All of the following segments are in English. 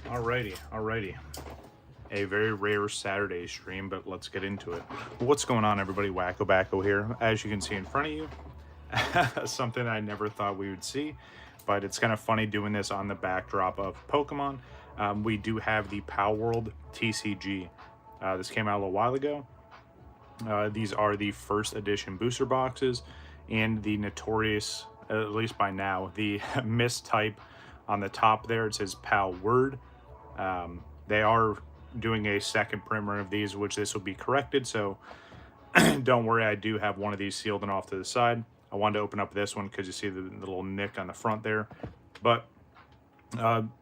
Alrighty. A very rare Saturday stream, but let's get into it. What's going on, everybody? WakoBako here. As you can see in front of you, something I never thought we would see, but it's kind of funny doing this on the backdrop of Pokemon. We do have the Palworld TCG. This came out a little while ago. These are the first edition booster boxes, and the notorious, at least by now, the mistype on the top there. It says Palworld. They are doing a second print run of these, which this will be corrected, so don't worry, I do have one of these sealed and off to the side. I wanted to open up this one because you see the little nick on the front there, but I'm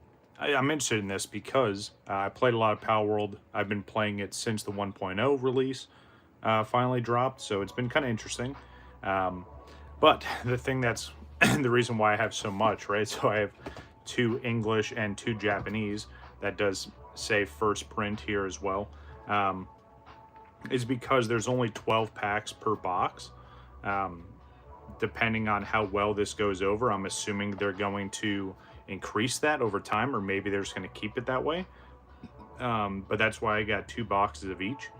interested in this because I played a lot of Palworld. I've been playing it since the 1.0 release finally dropped, so it's been kind of interesting. But the thing that's the reason why I have so much, right? So I have 2 English and 2 Japanese. That does say first print here as well, is because there's only 12 packs per box. Depending on how well this goes over, I'm assuming they're going to increase that over time, or maybe they're just going to keep it that way. But that's why I got 2 boxes of each,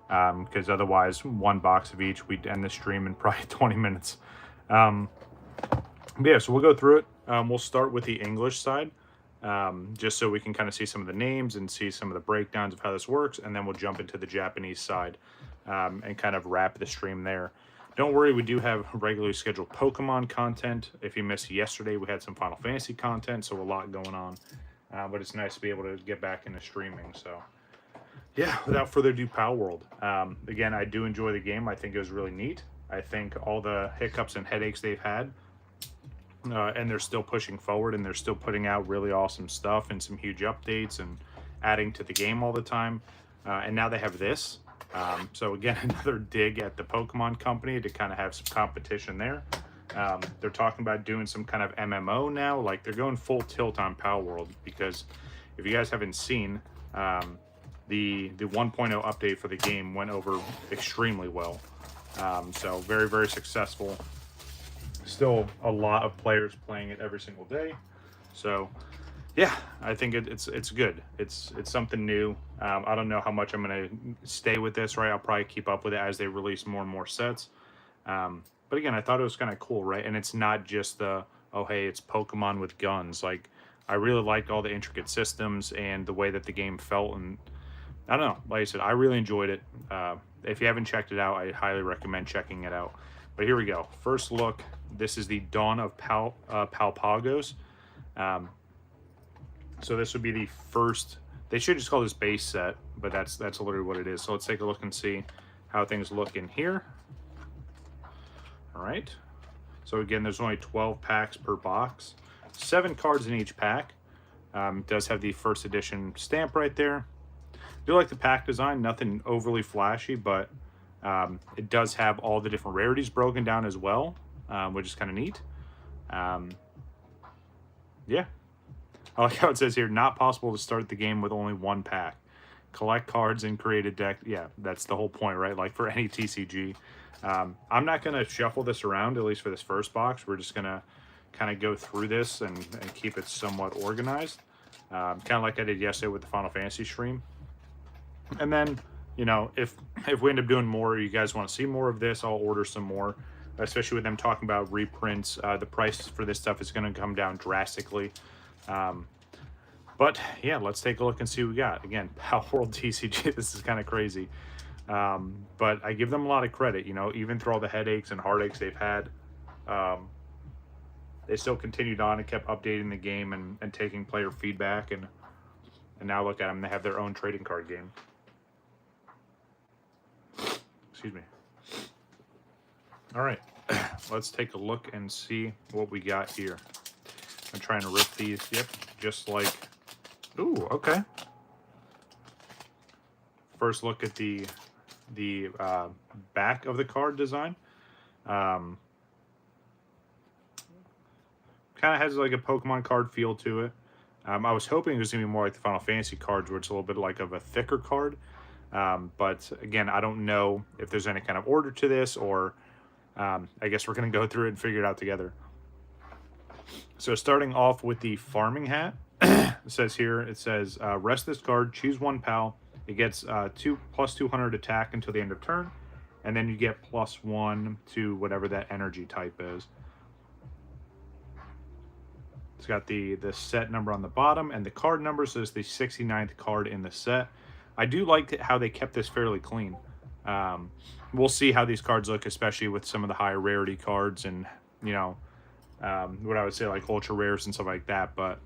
because otherwise 1 box of each, we'd end the stream in probably 20 minutes. But yeah, so we'll go through it. We'll start with the English side. Just so we can kind of see some of the names and see some of the breakdowns of how this works, and then we'll jump into the Japanese side and kind of wrap the stream there. Don't worry, we do have regularly scheduled Pokemon content. If you missed yesterday, we had some Final Fantasy content, so a lot going on. But it's nice to be able to get back into streaming. So yeah, without further ado, Palworld. Again, I do enjoy the game. I think it was really neat. I think all the hiccups and headaches they've had, and they're still pushing forward, and they're still putting out really awesome stuff and some huge updates and adding to the game all the time. And now they have this. So again, another dig at the Pokemon company to kind of have some competition there. They're talking about doing some kind of MMO now. Like, they're going full tilt on Palworld, because if you guys haven't seen, the 1.0 update for the game went over extremely well. So very, very successful. Still a lot of players playing it every single day, so yeah, I think it's good. It's something new. I don't know how much I'm gonna stay with this, right? I'll probably keep up with it as they release more and more sets, but again, I thought it was kind of cool, right? And it's not just the, oh hey, it's Pokemon with guns. Like, I really liked all the intricate systems and the way that the game felt, and I don't know, like I said, I really enjoyed it. If you haven't checked it out, I highly recommend checking it out. But here we go. First look. This is the Dawn of Palpagos. So this would be the first. They should just call this base set, but that's literally what it is. So let's take a look and see how things look in here. All right. So again, there's only 12 packs per box, 7 cards in each pack. It does have the first edition stamp right there. I do like the pack design. Nothing overly flashy, but it does have all the different rarities broken down as well, which is kind of neat. Yeah, I like how it says here, not possible to start the game with only 1 pack. Collect cards and create a deck. Yeah, that's the whole point, right? Like for any TCG. I'm not going to shuffle this around, at least for this first box. We're just going to kind of go through this and keep it somewhat organized. Kind of like I did yesterday with the Final Fantasy stream. And then, you know, if we end up doing more, you guys want to see more of this, I'll order some more, especially with them talking about reprints. The price for this stuff is going to come down drastically. But yeah, let's take a look and see what we got. Again, Palworld TCG, this is kind of crazy. But I give them a lot of credit, you know, even through all the headaches and heartaches they've had. They still continued on and kept updating the game and taking player feedback. And now look at them, they have their own trading card game. Excuse me. All right, let's take a look and see what we got here. I'm trying to rip these. Yep, just like, ooh, okay. First look at the back of the card design. Kind of has like a Pokemon card feel to it. I was hoping it was gonna be more like the Final Fantasy cards, where it's a little bit like of a thicker card. But again, I don't know if there's any kind of order to this, or I guess we're going to go through it and figure it out together. So starting off with the farming hat, says here, it says, rest this card, choose one PAL. It gets plus 200 attack until the end of turn. And then you get +1 to whatever that energy type is. It's got the set number on the bottom and the card number, so it's the 69th card in the set. I do like how they kept this fairly clean. We'll see how these cards look, especially with some of the higher rarity cards and, you know, what I would say like ultra rares and stuff like that. But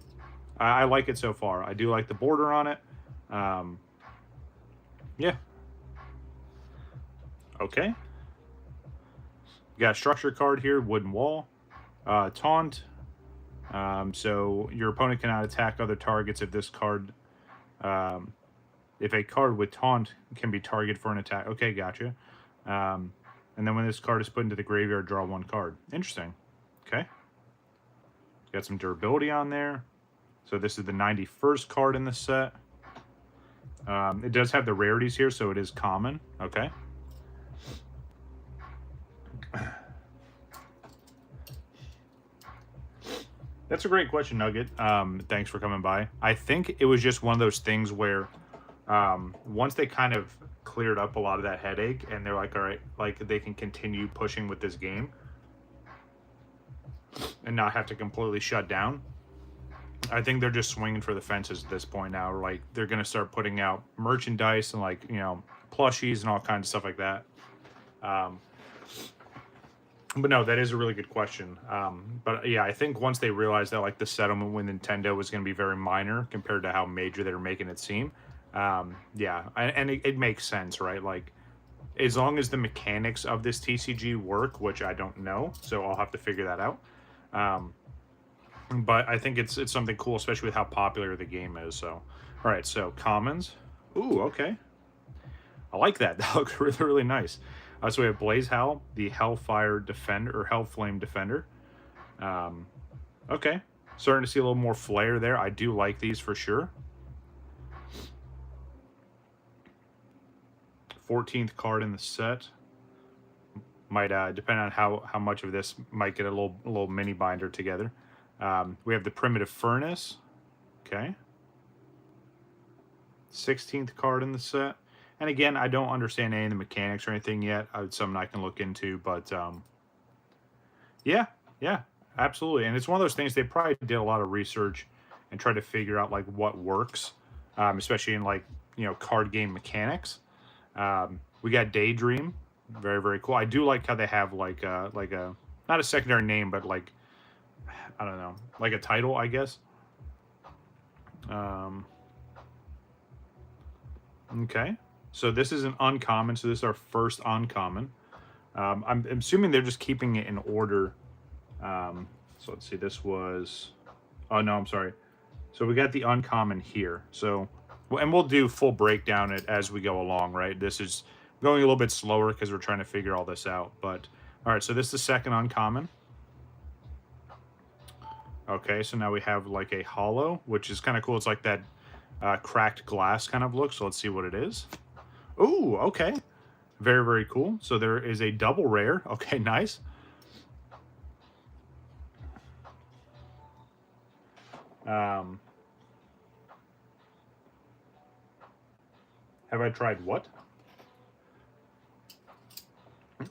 I like it so far. I do like the border on it. Yeah. Okay. You got a structure card here, wooden wall, taunt. So your opponent cannot attack other targets if this card, if a card with taunt can be targeted for an attack. Okay, gotcha. And then when this card is put into the graveyard, draw one card. Interesting. Okay. Got some durability on there. So this is the 91st card in the set. It does have the rarities here, so it is common. Okay. That's a great question, Nugget. Thanks for coming by. I think it was just one of those things where once they kind of cleared up a lot of that headache and they're like, all right, like they can continue pushing with this game and not have to completely shut down. I think they're just swinging for the fences at this point now. Like they're going to start putting out merchandise and like, you know, plushies and all kinds of stuff like that. But no, that is a really good question. But yeah, I think once they realized that like the settlement with Nintendo was going to be very minor compared to how major they were making it seem. Yeah, and it makes sense, right? Like as long as the mechanics of this TCG work, which I don't know, so I'll have to figure that out. But I think it's something cool, especially with how popular the game is. So, all right, so commons. Ooh, okay. I like that. That looks really, really nice. So we have Blaze Howl, the Hellfire Defender, or Hellflame Defender. Okay. Starting to see a little more flair there. I do like these for sure. 14th card in the set. Might depend on how much of this might get a little mini binder together. We have the Primitive Furnace. Okay. 16th card in the set. And again, I don't understand any of the mechanics or anything yet. It's something I can look into, but yeah, absolutely. And it's one of those things they probably did a lot of research and tried to figure out like what works, especially in like, you know, card game mechanics. We got Daydream, very, very cool. I do like how they have like a not a secondary name, but like I don't know, like a title, I guess. Okay. So this is an uncommon. So this is our first uncommon. I'm assuming they're just keeping it in order. So let's see. This was... Oh, no, I'm sorry. So we got the uncommon here. So, and we'll do full breakdown as we go along, right? This is going a little bit slower because we're trying to figure all this out. But, all right, so this is the second uncommon. Okay, so now we have like a hollow, which is kind of cool. It's like that cracked glass kind of look. So let's see what it is. Ooh, okay. Very, very cool. So there is a double rare. Okay, nice. Have I tried what?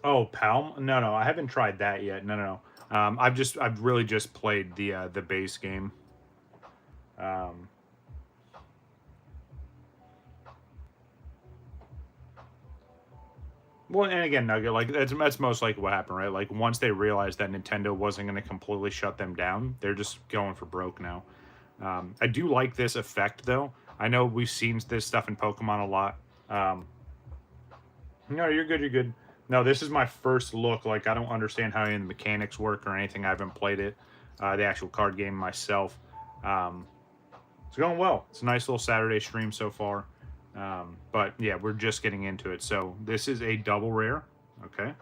Oh, Palm? No, I haven't tried that yet. No. I've really just played the base game. Well, and again, Nugget, like that's most likely what happened, right? Like once they realized that Nintendo wasn't going to completely shut them down, they're just going for broke now. I do like this effect, though. I know we've seen this stuff in Pokemon a lot. No, you're good. You're good. No, this is my first look. Like I don't understand how any of the mechanics work or anything. I haven't played it, the actual card game myself. It's going well. It's a nice little Saturday stream so far. But yeah, we're just getting into it. So this is a double rare. Okay.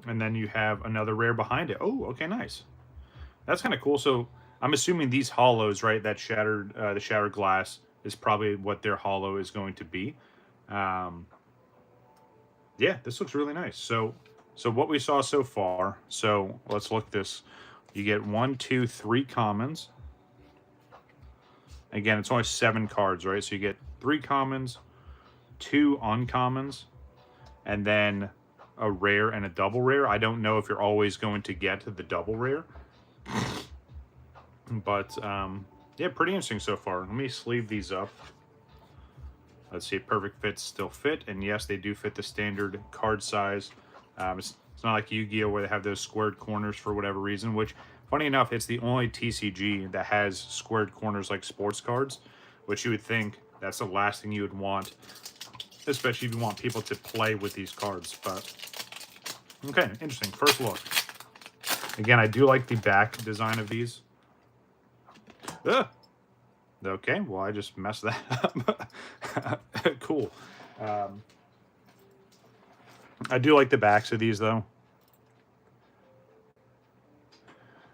And then you have another rare behind it. Oh, okay, nice. That's kind of cool. So I'm assuming these hollows, right? That shattered, the shattered glass is probably what their hollow is going to be. Yeah, this looks really nice. So what we saw so far. So let's look this. You get 1, 2, 3 commons. Again, it's only 7 cards, right? So you get 3 commons, 2 uncommons, and then a rare and a double rare. I don't know if you're always going to get the double rare. But, yeah, pretty interesting so far. Let me sleeve these up. Let's see if perfect fits still fit. And yes, they do fit the standard card size. It's not like Yu-Gi-Oh! Where they have those squared corners for whatever reason, which, funny enough, it's the only TCG that has squared corners like sports cards, which you would think that's the last thing you would want, especially if you want people to play with these cards. But, okay, interesting. First look. Again, I do like the back design of these. Ugh. Okay, well, I just messed that up. Cool. I do like the backs of these, though.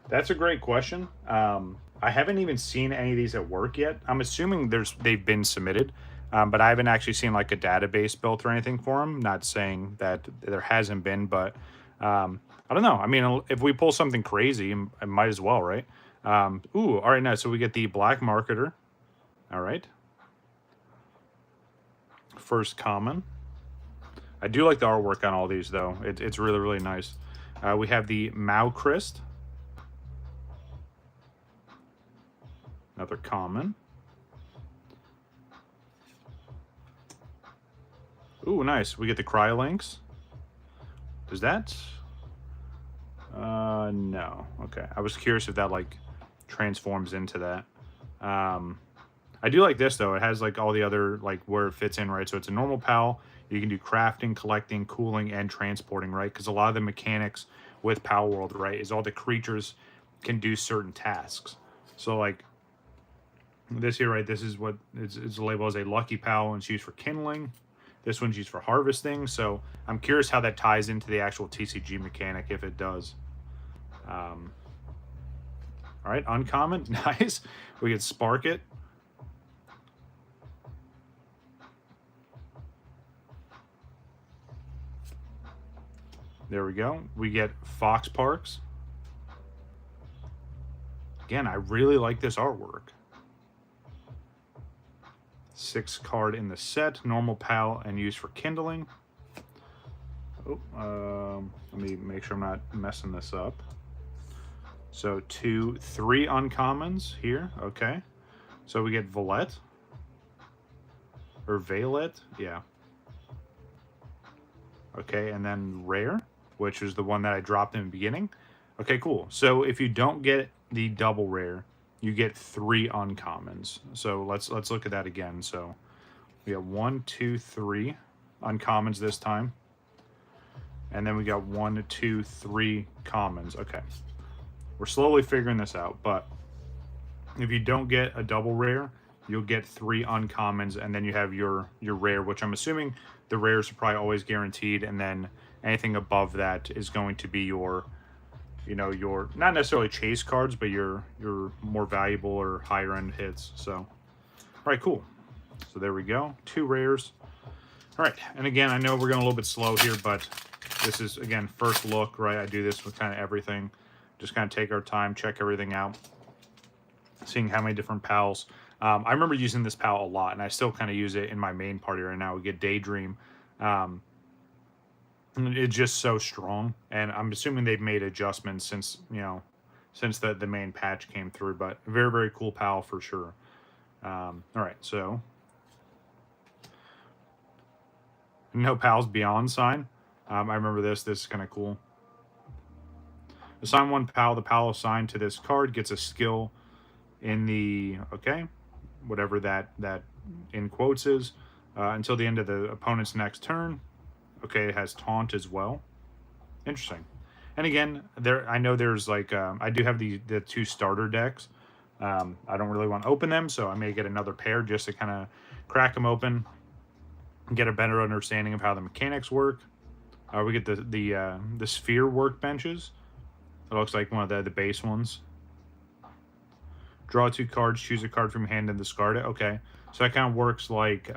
That's a great question. I haven't even seen any of these at work yet. I'm assuming they've been submitted, but I haven't actually seen like a database built or anything for them. Not saying that there hasn't been, but I don't know. I mean, if we pull something crazy, I might as well, right? Ooh, all right, now, so we get the black marketer. All right. First common. I do like the artwork on all these, though. It's really, really nice. We have the Mauchrist. Another common. Ooh, nice. We get the Cryolinks. Does that... no. Okay. I was curious if that, like, transforms into that. I do like this, though. It has, like, all the other, like, where it fits in, right? So it's a normal PAL. You can do crafting, collecting, cooling, and transporting, right? Because a lot of the mechanics with Palworld, right, is all the creatures can do certain tasks. So, like, this here, right, this is what it's labeled as a Lucky PAL, and it's used for kindling. This one's used for harvesting. So I'm curious how that ties into the actual TCG mechanic, if it does. All right, uncommon. Nice. We get Spark It. There we go. We get Fox Parks. Again, I really like this artwork. 6 card in the set, normal PAL, and used for kindling. Oh, let me make sure I'm not messing this up. So 2, 3 uncommons here. Okay. So we get Valette. Or Valet. Yeah. Okay, and then rare, which is the one that I dropped in the beginning. Okay, cool. So if you don't get the double rare, you get 3 uncommons. So let's look at that again. So we got 1, 2, 3 uncommons this time. And then we got 1, 2, 3 commons. Okay. We're slowly figuring this out, but if you don't get a double rare, you'll get 3 uncommons, and then you have your rare, which I'm assuming the rares are probably always guaranteed, and then anything above that is going to be your, you know, your, not necessarily chase cards, but your more valuable or higher end hits. So, all right, cool. So there we go, 2 rares. All right, and again, I know we're going a little bit slow here, but this is, again, first look, right? I do this with kind of everything. Just kind of take our time, check everything out, seeing how many different pals. I remember using this PAL a lot, and I still kind of use it in my main party right now. We get Daydream. It's just so strong, and I'm assuming they've made adjustments since, you know, since the main patch came through, but very, very cool PAL for sure. All right, so no pals beyond sign. I remember this is kind of cool. Assign 1 PAL. The PAL assigned to this card gets a skill in the, okay, whatever that in quotes is, until the end of the opponent's next turn. Okay, it has taunt as well. Interesting. And again, I know there's like, I do have the 2 starter decks. I don't really want to open them, so I may get another pair just to kind of crack them open and get a better understanding of how the mechanics work. We get the sphere workbenches. It looks like one of the base ones. Draw 2 cards, choose a card from your hand and discard it. Okay, so that kind of works like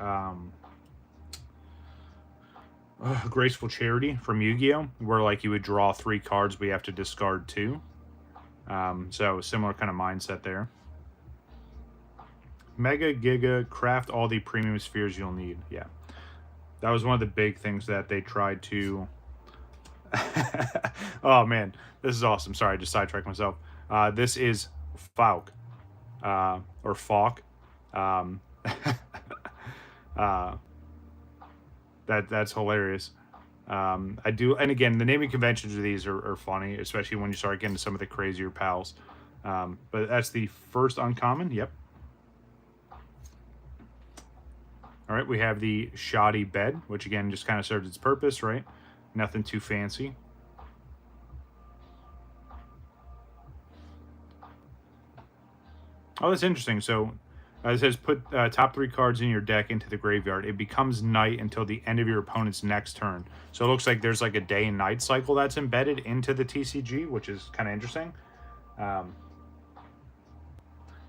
Graceful Charity from Yu-Gi-Oh, where like you would draw 3 cards, but you have to discard 2. So similar kind of mindset there. Mega Giga, craft all the premium spheres you'll need. Yeah. That was one of the big things that they tried to... Oh, man. This is awesome. Sorry, I just sidetracked myself. This is Fauk. Or Falk. That's hilarious. I do, and again, the naming conventions of these are funny, especially when you start getting to some of the crazier pals. But that's the first uncommon. Yep. All right, we have the Shoddy Bed, which again just kind of serves its purpose, right? Nothing too fancy. Oh, that's interesting. So it says put top 3 cards in your deck into the graveyard. It becomes night until the end of your opponent's next turn. So it looks like there's like a day and night cycle that's embedded into the TCG, which is kind of interesting.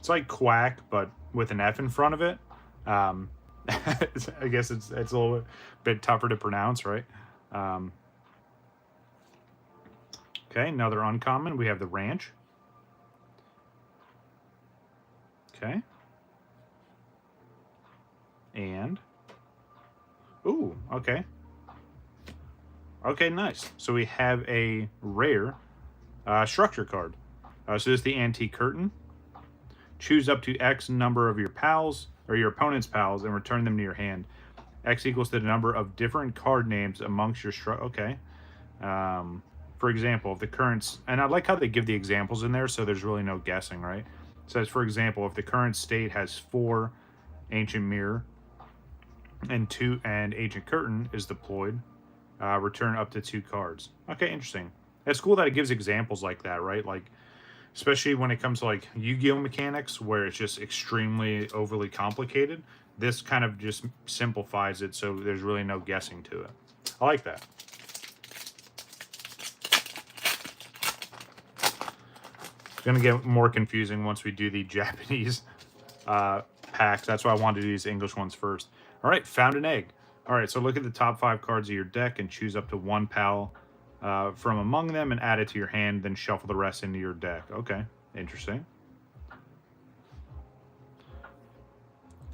It's like Quack, but with an F in front of it. I guess it's a little bit tougher to pronounce, right? Okay, another uncommon. We have the Ranch. Okay. And... Ooh, okay. Okay, nice. So we have a rare structure card. So this is the Antique Curtain. Choose up to X number of your pals, or your opponent's pals, and return them to your hand. X equals the number of different card names amongst your okay. For example, if the current... And I like how they give the examples in there, so there's really no guessing, right? It says, for example, if the current state has 4 Ancient Mirror and Ancient Curtain is deployed, return up to 2 cards. Okay, interesting. It's cool that it gives examples like that, right? Like, especially when it comes to like Yu-Gi-Oh mechanics where it's just extremely overly complicated. This kind of just simplifies it so there's really no guessing to it. I like that. It's going to get more confusing once we do the Japanese packs. That's why I wanted to do these English ones first. All right, found an egg. All right, so look at the top 5 cards of your deck and choose up to 1 pal from among them and add it to your hand, then shuffle the rest into your deck. Okay, interesting.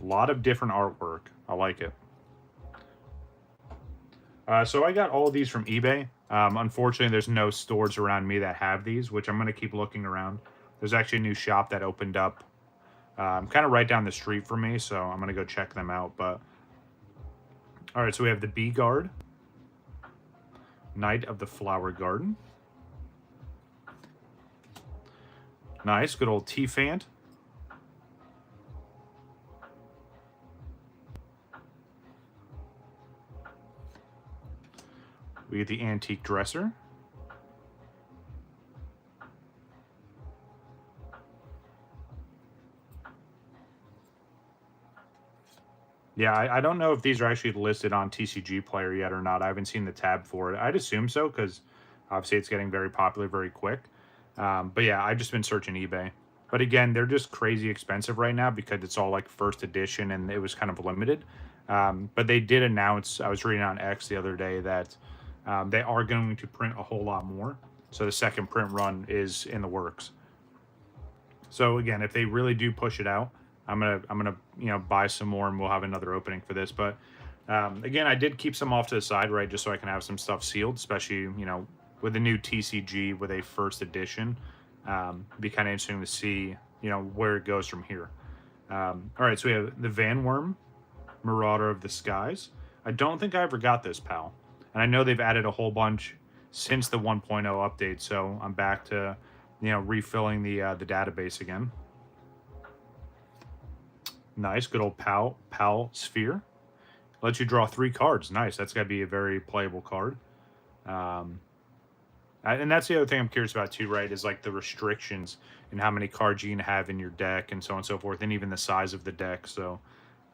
A lot of different artwork. I like it. So I got all of these from eBay. Unfortunately, there's no stores around me that have these, which I'm going to keep looking around. There's actually a new shop that opened up kind of right down the street from me, so I'm going to go check them out. But all right, so we have the Bee Guard, Knight of the Flower Garden. Nice, good old T-Fant. We get the Antique Dresser. Yeah, I don't know if these are actually listed on TCG Player yet or not. I haven't seen the tab for it. I'd assume so because obviously it's getting very popular very quick. But yeah, I've just been searching eBay. But again, they're just crazy expensive right now because it's all like first edition and it was kind of limited. But they did announce, I was reading on X the other day, that they are going to print a whole lot more. So the second print run is in the works. So again, if they really do push it out, I'm gonna buy some more and we'll have another opening for this. But again, I did keep some off to the side, right, just so I can have some stuff sealed, especially with the new TCG with a first edition. It'd be kind of interesting to see where it goes from here. All right, so we have the Van Worm, Marauder of the Skies. I don't think I ever got this, pal, and I know they've added a whole bunch since the 1.0 update, so I'm back to refilling the database again. Nice, good old Pal Sphere. Lets you draw 3 cards. Nice, that's got to be a very playable card. And that's the other thing I'm curious about too, right, is like the restrictions and how many cards you can have in your deck and so on and so forth, and even the size of the deck. So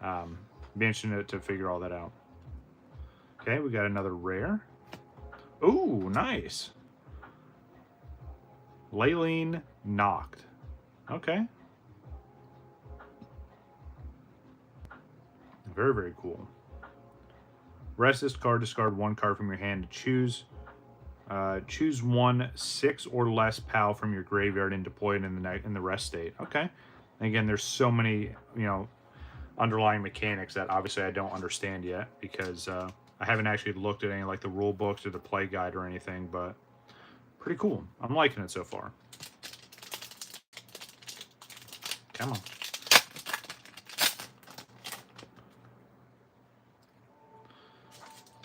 be interesting to figure all that out. Okay, we got another rare. Ooh, nice. Layleen Knocked. Okay. Very, very cool. Rest this card, discard 1 card from your hand to choose. Choose 1 6 or less pal from your graveyard and deploy it in the rest state. Okay. Again, there's so many, underlying mechanics that obviously I don't understand yet because I haven't actually looked at any like the rule books or the play guide or anything, but pretty cool. I'm liking it so far. Come on.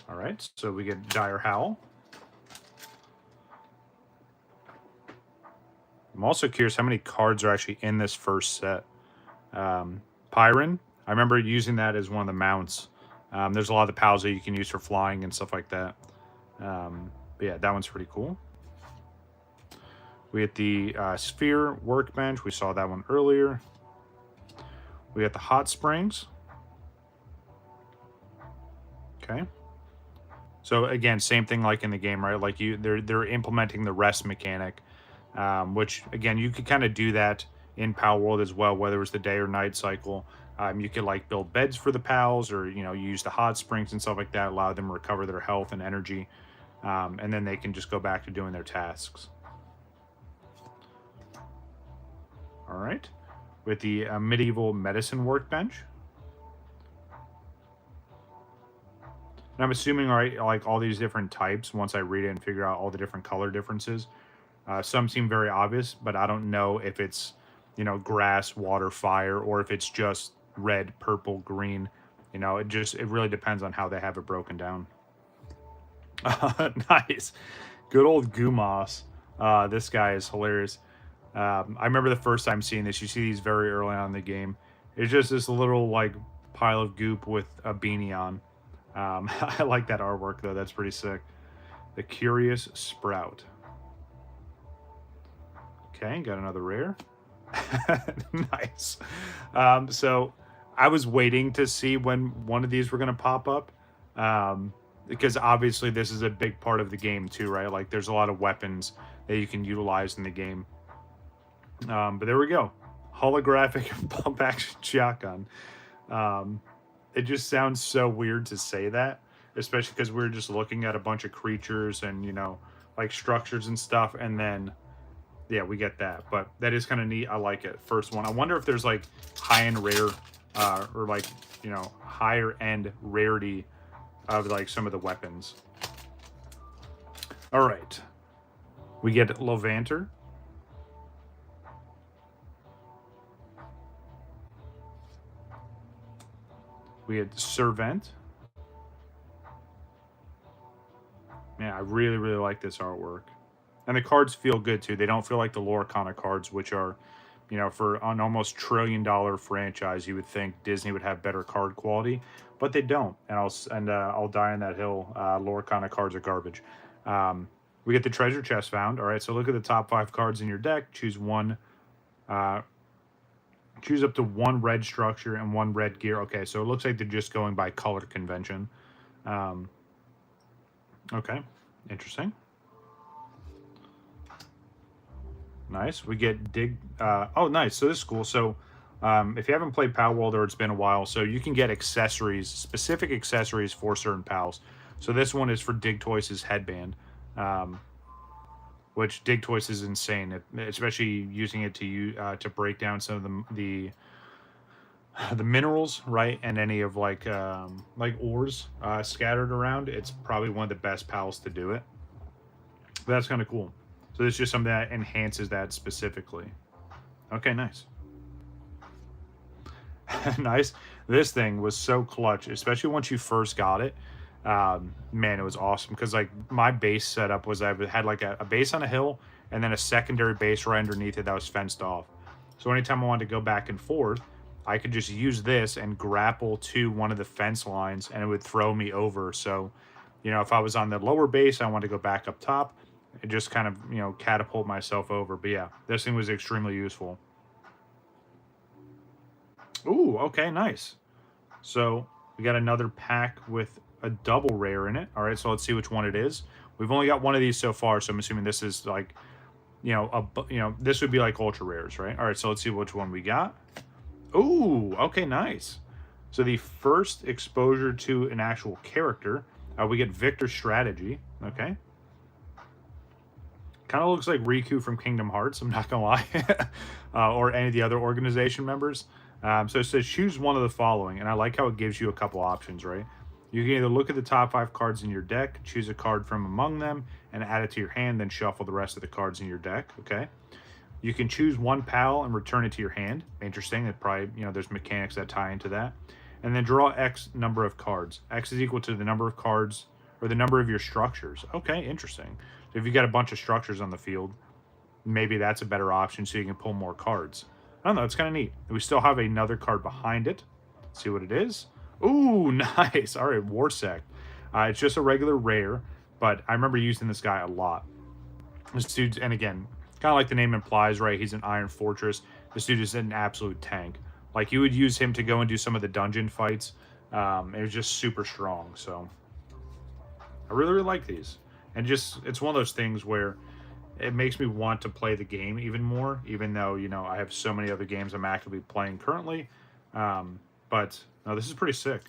All right, so we get Dire Howl. I'm also curious how many cards are actually in this first set. Pyron, I remember using that as one of the mounts. There's a lot of the pals that you can use for flying and stuff like that. But yeah, that one's pretty cool. We get the Sphere Workbench. We saw that one earlier. We got the Hot Springs. Okay. So again, same thing like in the game, right? Like they're implementing the rest mechanic, which again you could kind of do that in Palworld as well, whether it's the day or night cycle. You could like build beds for the pals, or use the hot springs and stuff like that, allow them to recover their health and energy, and then they can just go back to doing their tasks. All right, with the medieval medicine workbench. And I'm assuming, right, like all these different types, once I read it and figure out all the different color differences, some seem very obvious, but I don't know if it's, grass, water, fire, or if it's just red, purple, green. It really depends on how they have it broken down. Nice. Good old Gumas. This guy is hilarious. I remember the first time seeing this. You see these very early on in the game. It's just this little, like, pile of goop with a beanie on. I like that artwork, though. That's pretty sick. The Curious Sprout. Okay, got another rare. Nice. So I was waiting to see when one of these were going to pop up. Because obviously this is a big part of the game too, right? Like there's a lot of weapons that you can utilize in the game. But there we go. Holographic pump action shotgun. It just sounds so weird to say that, especially because we're just looking at a bunch of creatures and, like structures and stuff. And then, yeah, we get that. But that is kind of neat. I like it. First one. I wonder if there's like high-end rare or like, higher end rarity of like some of the weapons. All right. We get Lovanter. We had Servant. Man, I really, really like this artwork. And the cards feel good, too. They don't feel like the Lorcana cards, which are, for an almost $1 trillion franchise, you would think Disney would have better card quality. But they don't. And I'll die on that hill. Lorcana cards are garbage. We get the treasure chest found. All right, so look at the top 5 cards in your deck. Choose one. Choose up to 1 red structure and 1 red gear. Okay, so it looks like they're just going by color convention. Okay, interesting. Nice. We get dig. Oh, nice. So this is cool. So if you haven't played Palworld or it's been a while, so you can get accessories, specific accessories for certain pals. So this one is for Digtois's headband, which Digtois is insane, especially using it to break down some of the minerals, right, and any of like ores scattered around. It's probably one of the best pals to do it. But that's kind of cool. So this is just something that enhances that specifically. Okay, nice. Nice. This thing was so clutch, especially once you first got it. Man, it was awesome because like my base setup was I had like a base on a hill and then a secondary base right underneath it that was fenced off. So anytime I wanted to go back and forth, I could just use this and grapple to one of the fence lines and it would throw me over. So, if I was on the lower base, I wanted to go back up top. It just kind of, catapult myself over. But yeah, this thing was extremely useful. Ooh, okay, nice. So we got another pack with a double rare in it. All right, so let's see which one it is. We've only got one of these so far, so I'm assuming this is like, this would be like ultra rares, right? All right, so let's see which one we got. Ooh, okay, nice. So the first exposure to an actual character, we get Victor's Strategy. Okay. Kind of looks like Riku from Kingdom Hearts, I'm not gonna lie. Or any of the other organization members. So it says choose one of the following, and I like how it gives you a couple options, right? You can either look at the top 5 cards in your deck, choose a card from among them, and add it to your hand, then shuffle the rest of the cards in your deck, okay? You can choose one pal and return it to your hand. Interesting, that probably, you know, there's mechanics that tie into that. And then draw X number of cards. X is equal to the number of cards, or the number of your structures. Okay, interesting. So if you got a bunch of structures on the field, maybe that's a better option so you can pull more cards. I don't know, it's kind of neat. We still have another card behind it. Let's see what it is. Ooh, nice. All right, Warsect. It's just a regular rare, but I remember using this guy a lot. This dude's, and again, kind of like the name implies, right? He's an Iron Fortress. This dude is an absolute tank. Like, you would use him to go and do some of the dungeon fights. It was just super strong, so I really, really like these. And just, it's one of those things where it makes me want to play the game even more, even though, you know, I have so many other games I'm actively playing currently. But no, this is pretty sick.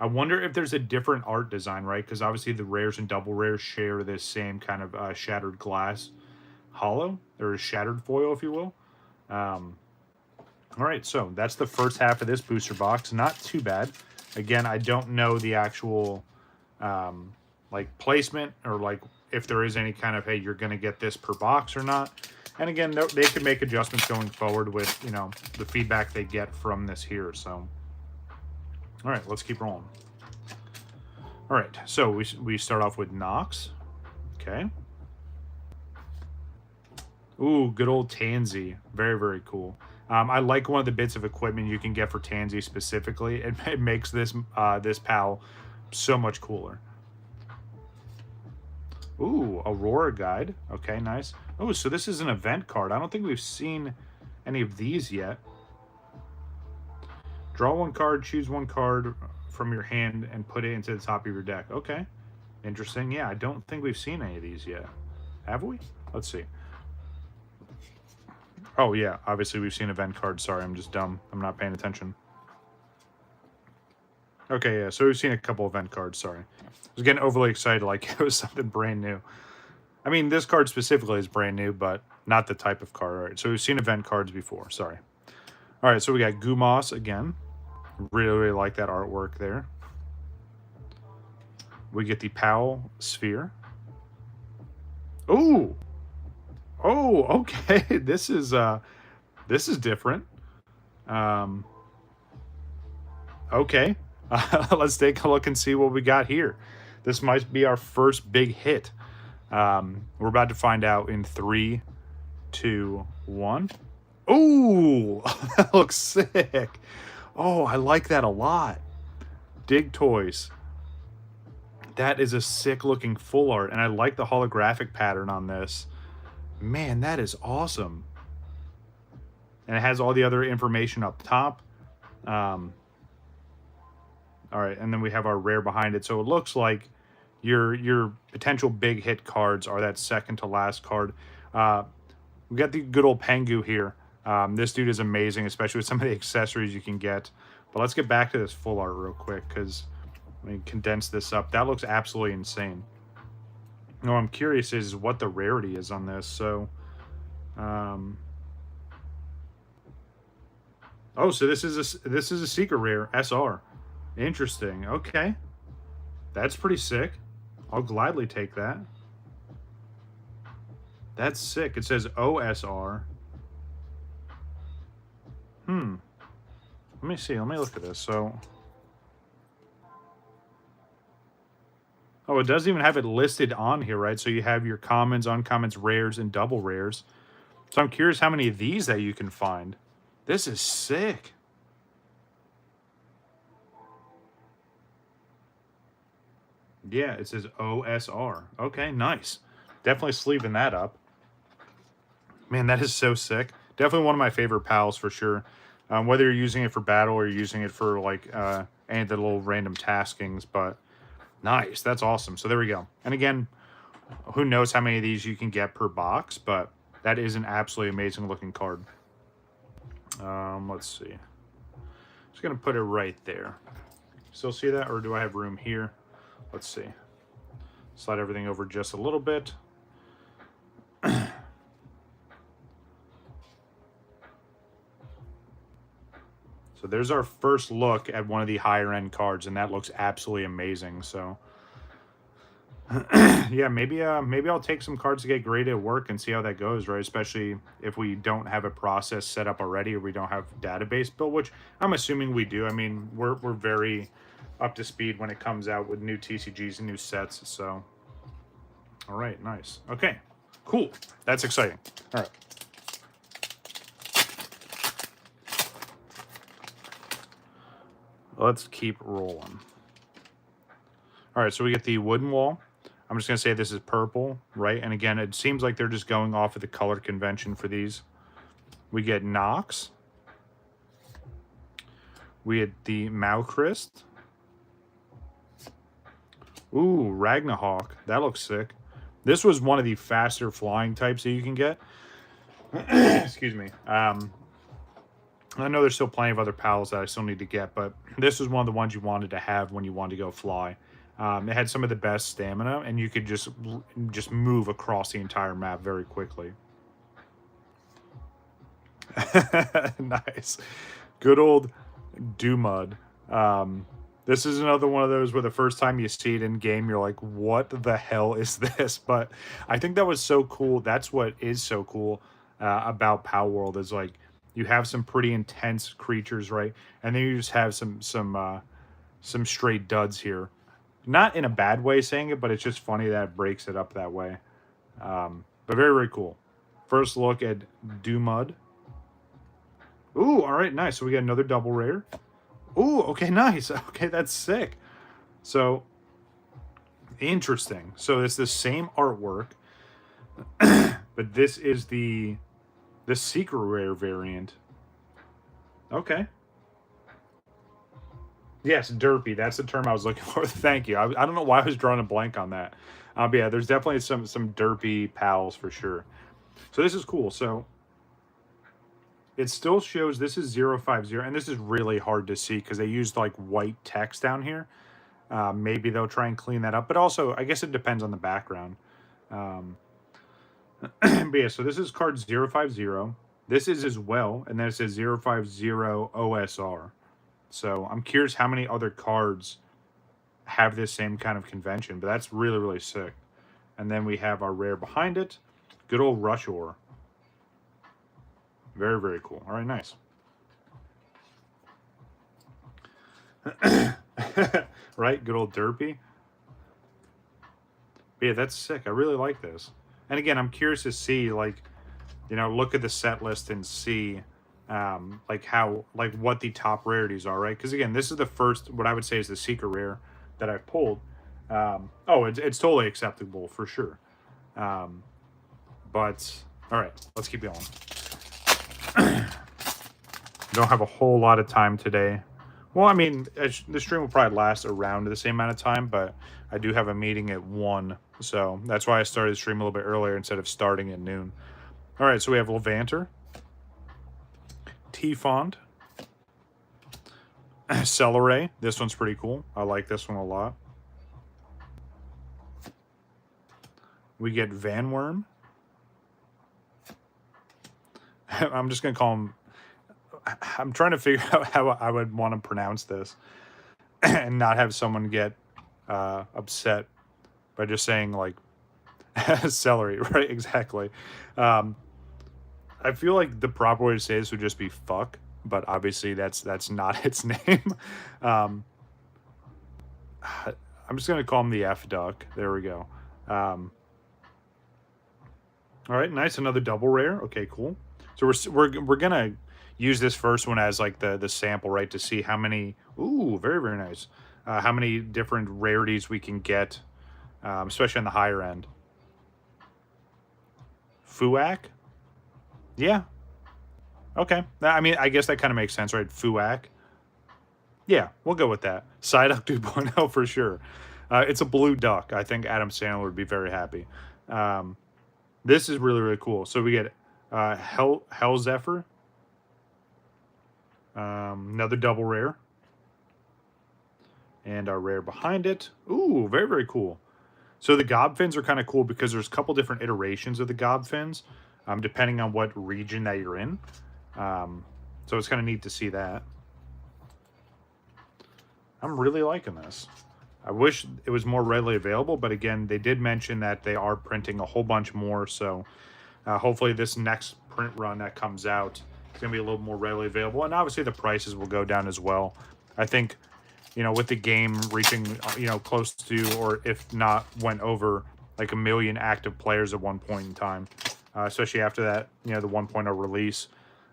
I wonder if there's a different art design, right? Because obviously the rares and double rares share this same kind of shattered glass hollow, or shattered foil, if you will. All right, so that's the first half of this booster box. Not too bad. Again, I don't know the actual like placement, or like if there is any kind of, hey, you're going to get this per box or not. And again, they could make adjustments going forward with, you know, the feedback they get from this here. So, all right, let's keep rolling. All right, so we start off with Nox. Okay. Ooh, good old Tansy. Very, very cool. I like one of the bits of equipment you can get for Tansy specifically. It makes this this pal so much cooler. Ooh, Aurora Guide. Okay, nice. Oh, so this is an event card. I don't think we've seen any of these yet. Draw one card, choose one card from your hand, and put it into the top of your deck. Okay, interesting. Yeah, I don't think we've seen any of these yet. Have we? Let's see. Oh, yeah, obviously we've seen event cards. Sorry, I'm just dumb. I'm not paying attention. Okay, yeah, so we've seen a couple event cards, sorry. I was getting overly excited like it was something brand new. I mean, this card specifically is brand new, but not the type of card. All right, so we've seen event cards before, sorry. All right, so we got Gumas again. Really, really like that artwork there. We get the Pal Sphere. Ooh! Oh, okay. This is different. Okay. Let's take a look and see what we got here. This might be our first big hit. We're about to find out in 3, 2, 1. Ooh, that looks sick. Oh, I like that a lot. Dig Toys. That is a sick looking full art, and I like the holographic pattern on this. Man, that is awesome. And it has all the other information up top. All right, and then we have our rare behind it. So it looks like your potential big hit cards are that second to last card. We got the good old Pengu here. This dude is amazing, especially with some of the accessories you can get. But let's get back to this full art real quick, because let me condense this up. That looks absolutely insane. No, I'm curious is what the rarity is on this. So, oh, so this is a secret rare SR. Interesting. Okay, that's pretty sick. I'll gladly take that. That's sick. It says OSR. Let me see. Let me look at this. So, oh, it doesn't even have it listed on here, right? So you have your commons, uncommons, rares, and double rares. So I'm curious how many of these that you can find. This is sick. Yeah, it says OSR. Okay, nice. Definitely sleeving that up. Man, that is so sick. Definitely one of my favorite pals for sure. Whether you're using it for battle or you're using it for like any of the little random taskings, but nice. That's awesome. So there we go. And again, who knows how many of these you can get per box, but that is an absolutely amazing looking card. Let's see. Just gonna put it right there. Still see that, or do I have room here? Let's see. Slide everything over just a little bit. So there's our first look at one of the higher end cards, and that looks absolutely amazing. So yeah, maybe I'll take some cards to get graded at work and see how that goes, right? Especially if we don't have a process set up already, or we don't have database built, which I'm assuming we do. I mean, we're very up to speed when it comes out with new TCGs and new sets. So, all right, nice. Okay, cool. That's exciting. All right. Let's keep rolling. All right, so we get the wooden wall. I'm just going to say this is purple, right? And again, it seems like they're just going off of the color convention for these. We get Nox. We get the Malchrist. Ooh, Ragnarok. That looks sick. This was one of the faster flying types that you can get. Excuse me. I know there's still plenty of other pals that I still need to get, but this was one of the ones you wanted to have when you wanted to go fly. It had some of the best stamina, and you could just move across the entire map very quickly. Nice. Good old Dumud. This is another one of those where the first time you see it in game, you're like, what the hell is this? But I think that was so cool. That's what is so cool about Palworld, is like you have some pretty intense creatures, right? And then you just have some straight duds here. Not in a bad way saying it, but it's just funny that it breaks it up that way. But very, very cool. First look at Dumud. Ooh, all right, nice. So we got another double rare. Ooh, okay, nice. Okay, that's sick. So, interesting. So it's the same artwork, but this is the secret rare variant. Okay. Yes, derpy. That's the term I was looking for. Thank you. I don't know why I was drawing a blank on that. But yeah, there's definitely some derpy pals for sure. So this is cool. So it still shows this is 050, and this is really hard to see because they used like white text down here. Maybe they'll try and clean that up, but also I guess it depends on the background. But yeah, so this is card 050. This is as well, and then it says 050 OSR. So I'm curious how many other cards have this same kind of convention, but that's really, really sick. And then we have our rare behind it. Good old Rush Ore. Very, very cool. All right, nice. Right? Good old Derpy. But yeah, that's sick. I really like this. And again, I'm curious to see, like, you know, look at the set list and see like how, like what the top rarities are, right? Because again, this is the first, what I would say is the secret rare that I've pulled. Oh, it's totally acceptable for sure. But all right, let's keep going. Don't have a whole lot of time today. Well, I mean, the stream will probably last around the same amount of time, but I do have a meeting at 1, so that's why I started the stream a little bit earlier instead of starting at noon. All right, so we have Levanter, T-Fond, Celeray. This one's pretty cool. I like this one a lot. We get Van Worm. I'm just going to call him... I'm trying to figure out how I would want to pronounce this and not have someone get upset by just saying, like, celery, right? Exactly. I feel like the proper way to say this would just be fuck, but obviously that's not its name. I'm just going to call him the F-Duck. There we go. All right, nice. Another double rare. Okay, cool. So we're going to use this first one as like the sample, right, to see how many, ooh, very, very nice, how many different rarities we can get, especially on the higher end. Fuak? Yeah. Okay. I mean, I guess that kind of makes sense, right? Fuak. Yeah, we'll go with that. Psyduck 2.0 for sure. It's a blue duck. I think Adam Sandler would be very happy. This is really, really cool. So we get Hell Zephyr. Another double rare. And our rare behind it. Ooh, very, very cool. So the Gobfins are kind of cool because there's a couple different iterations of the Gobfins, depending on what region that you're in. So it's kind of neat to see that. I'm really liking this. I wish it was more readily available, but again, they did mention that they are printing a whole bunch more, so hopefully this next print run that comes out is going to be a little more readily available, and obviously the prices will go down as well. I think, you know, with the game reaching, you know, close to, or if not, went over like 1 million active players at one point in time, especially after that, you know, the 1.0 release.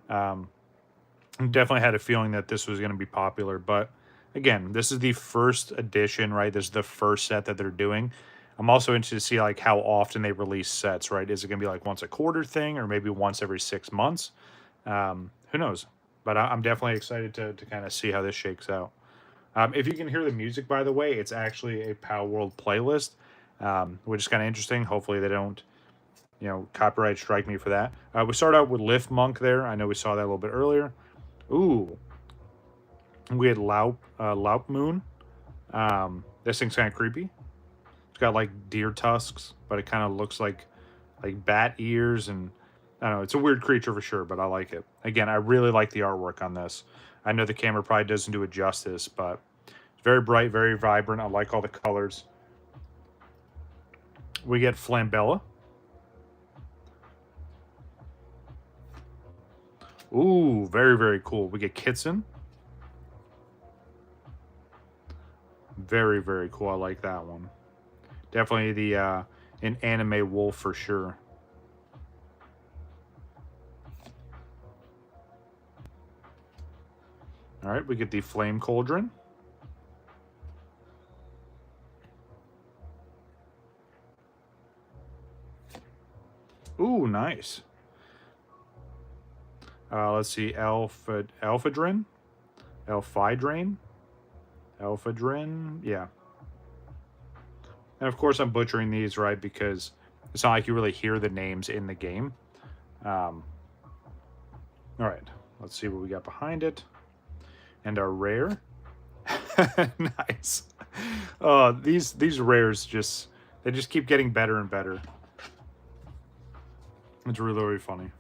Definitely had a feeling that this was going to be popular, but again, this is the first edition, right? This is the first set that they're doing. I'm also interested to see like how often they release sets, right? Is it going to be like once a quarter thing, or maybe once every 6 months? Who knows? But I'm definitely excited to kind of see how this shakes out. If you can hear the music, by the way, it's actually a Palworld playlist, which is kind of interesting. Hopefully they don't, you know, copyright strike me for that. We start out with Lift Monk there. I know we saw that a little bit earlier. Ooh. We had Laup Moon. This thing's kind of creepy. It's got like deer tusks, but it kind of looks like bat ears, and I don't know. It's a weird creature for sure, but I like it. Again, I really like the artwork on this. I know the camera probably doesn't do it justice, but it's very bright, very vibrant. I like all the colors. We get Flambella. Ooh, very, very cool. We get Kitson. Very, very cool. I like that one. Definitely the an anime wolf for sure. All right, we get the Flame Cauldron. Ooh, nice. Let's see, Alphadrin, yeah. And of course, I'm butchering these, right? Because it's not like you really hear the names in the game. All right, let's see what we got behind it. And our rare. Nice. These rares they just keep getting better and better. It's really, really funny.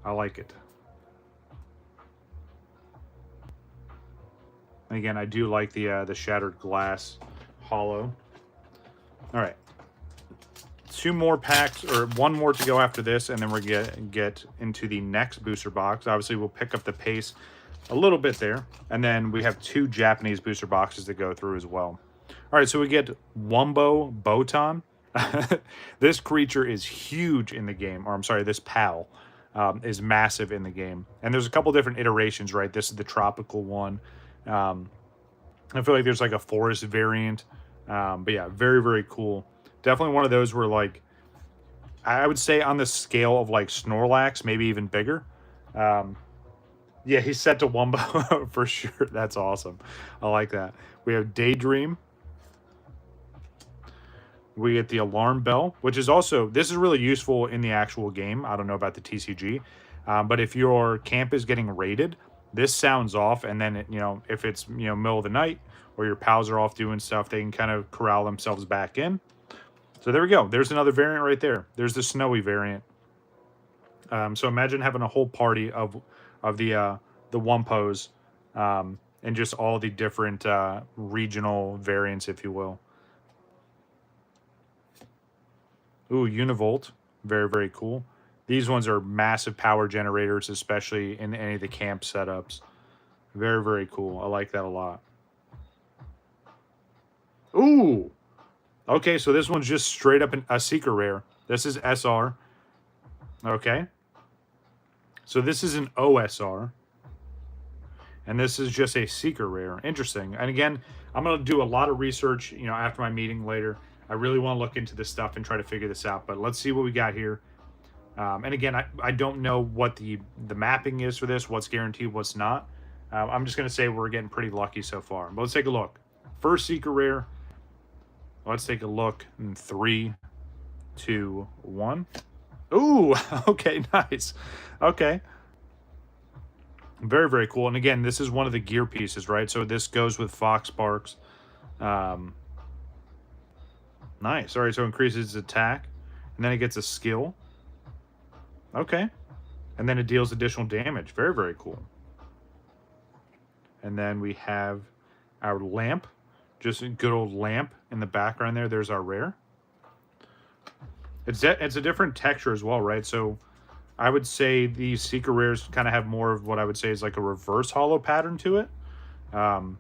I like it. And again, I do like the shattered glass hollow. All right, 2 more packs, or 1 more to go after this, and then we're get into the next booster box. Obviously, we'll pick up the pace a little bit there, and then we have 2 Japanese booster boxes to go through as well. All right, so we get Wumbo Botan. This creature is huge in the game, or I'm sorry, this PAL is massive in the game, and there's a couple different iterations, right? This is the tropical one. I feel like there's like a forest variant, but yeah, very, very cool. Definitely one of those where, like, I would say on the scale of like Snorlax, maybe even bigger. Yeah, he's set to Wumbo for sure. That's awesome. I like that. We have Daydream. We get the Alarm Bell, which is also, this is really useful in the actual game. I don't know about the TCG, but if your camp is getting raided, this sounds off, and then, you know, if it's, you know, middle of the night or your pals are off doing stuff, they can kind of corral themselves back in. So there we go. There's another variant right there. There's the snowy variant. So imagine having a whole party of the Wumpos, and just all the different regional variants, if you will. Ooh, Univolt. Very, very cool. These ones are massive power generators, especially in any of the camp setups. Very, very cool. I like that a lot. Ooh! Okay, so this one's just straight up a secret rare. This is SR. Okay. So this is an OSR. And this is just a secret rare. Interesting. And again, I'm going to do a lot of research, you know, after my meeting later. I really want to look into this stuff and try to figure this out. But let's see what we got here. And again, I don't know what the mapping is for this, what's guaranteed, what's not. I'm just going to say we're getting pretty lucky so far. But let's take a look. First secret rare. Let's take a look in 3, 2, 1. Ooh, okay, nice. Okay. Very, very cool. And again, this is one of the gear pieces, right? So this goes with Fox Sparks. Nice. All right, so it increases its attack. And then it gets a skill. Okay. And then it deals additional damage. Very, very cool. And then we have our lamp, just a good old lamp in the background there. There's our rare. It's a different texture as well, right? So I would say these secret rares kind of have more of what I would say is like a reverse hollow pattern to it. Oh,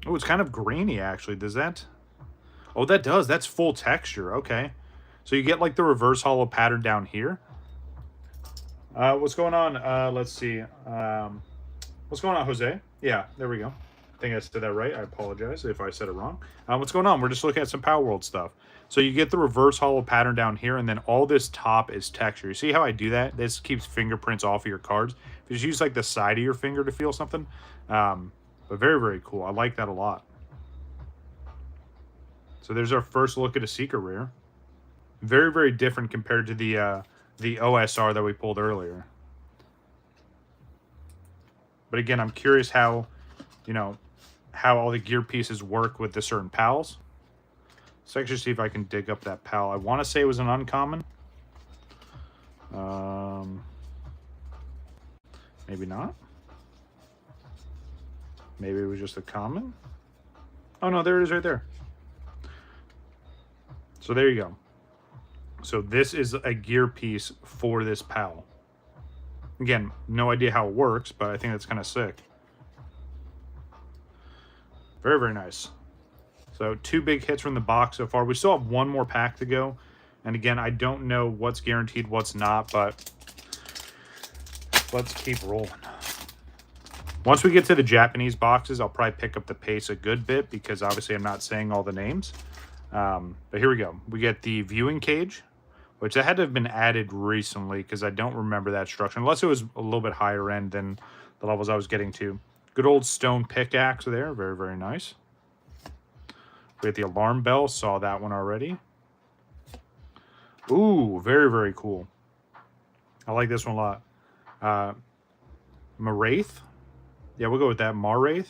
it's kind of grainy actually. Does that? Oh, that does. That's full texture. Okay. So you get like the reverse hollow pattern down here. What's going on? Let's see. What's going on, Jose? Yeah, there we go. I think I said that right. I apologize if I said it wrong. What's going on? We're just looking at some Palworld stuff. So you get the reverse hollow pattern down here, and then all this top is texture. You see how I do that? This keeps fingerprints off of your cards. If you just use like the side of your finger to feel something. But very, very cool. I like that a lot. So there's our first look at a secret rare. Very, very different compared to the OSR that we pulled earlier. But again, I'm curious how, you know, how all the gear pieces work with the certain pals. Let's actually see if I can dig up that pal. I want to say it was an uncommon. Maybe not. Maybe it was just a common. Oh no, there it is right there. So there you go. So this is a gear piece for this pal. Again, no idea how it works, but I think that's kind of sick. Very, very nice. So 2 big hits from the box so far. We still have 1 more pack to go. And again, I don't know what's guaranteed, what's not, but let's keep rolling. Once we get to the Japanese boxes, I'll probably pick up the pace a good bit because obviously I'm not saying all the names. But here we go. We get the viewing cage, which I had to have been added recently because I don't remember that structure, unless it was a little bit higher end than the levels I was getting to. Good old stone pickaxe there. Very, very nice. We have the alarm bell. Saw that one already. Ooh, very, very cool. I like this one a lot. Maraith. Yeah, we'll go with that. Maraith.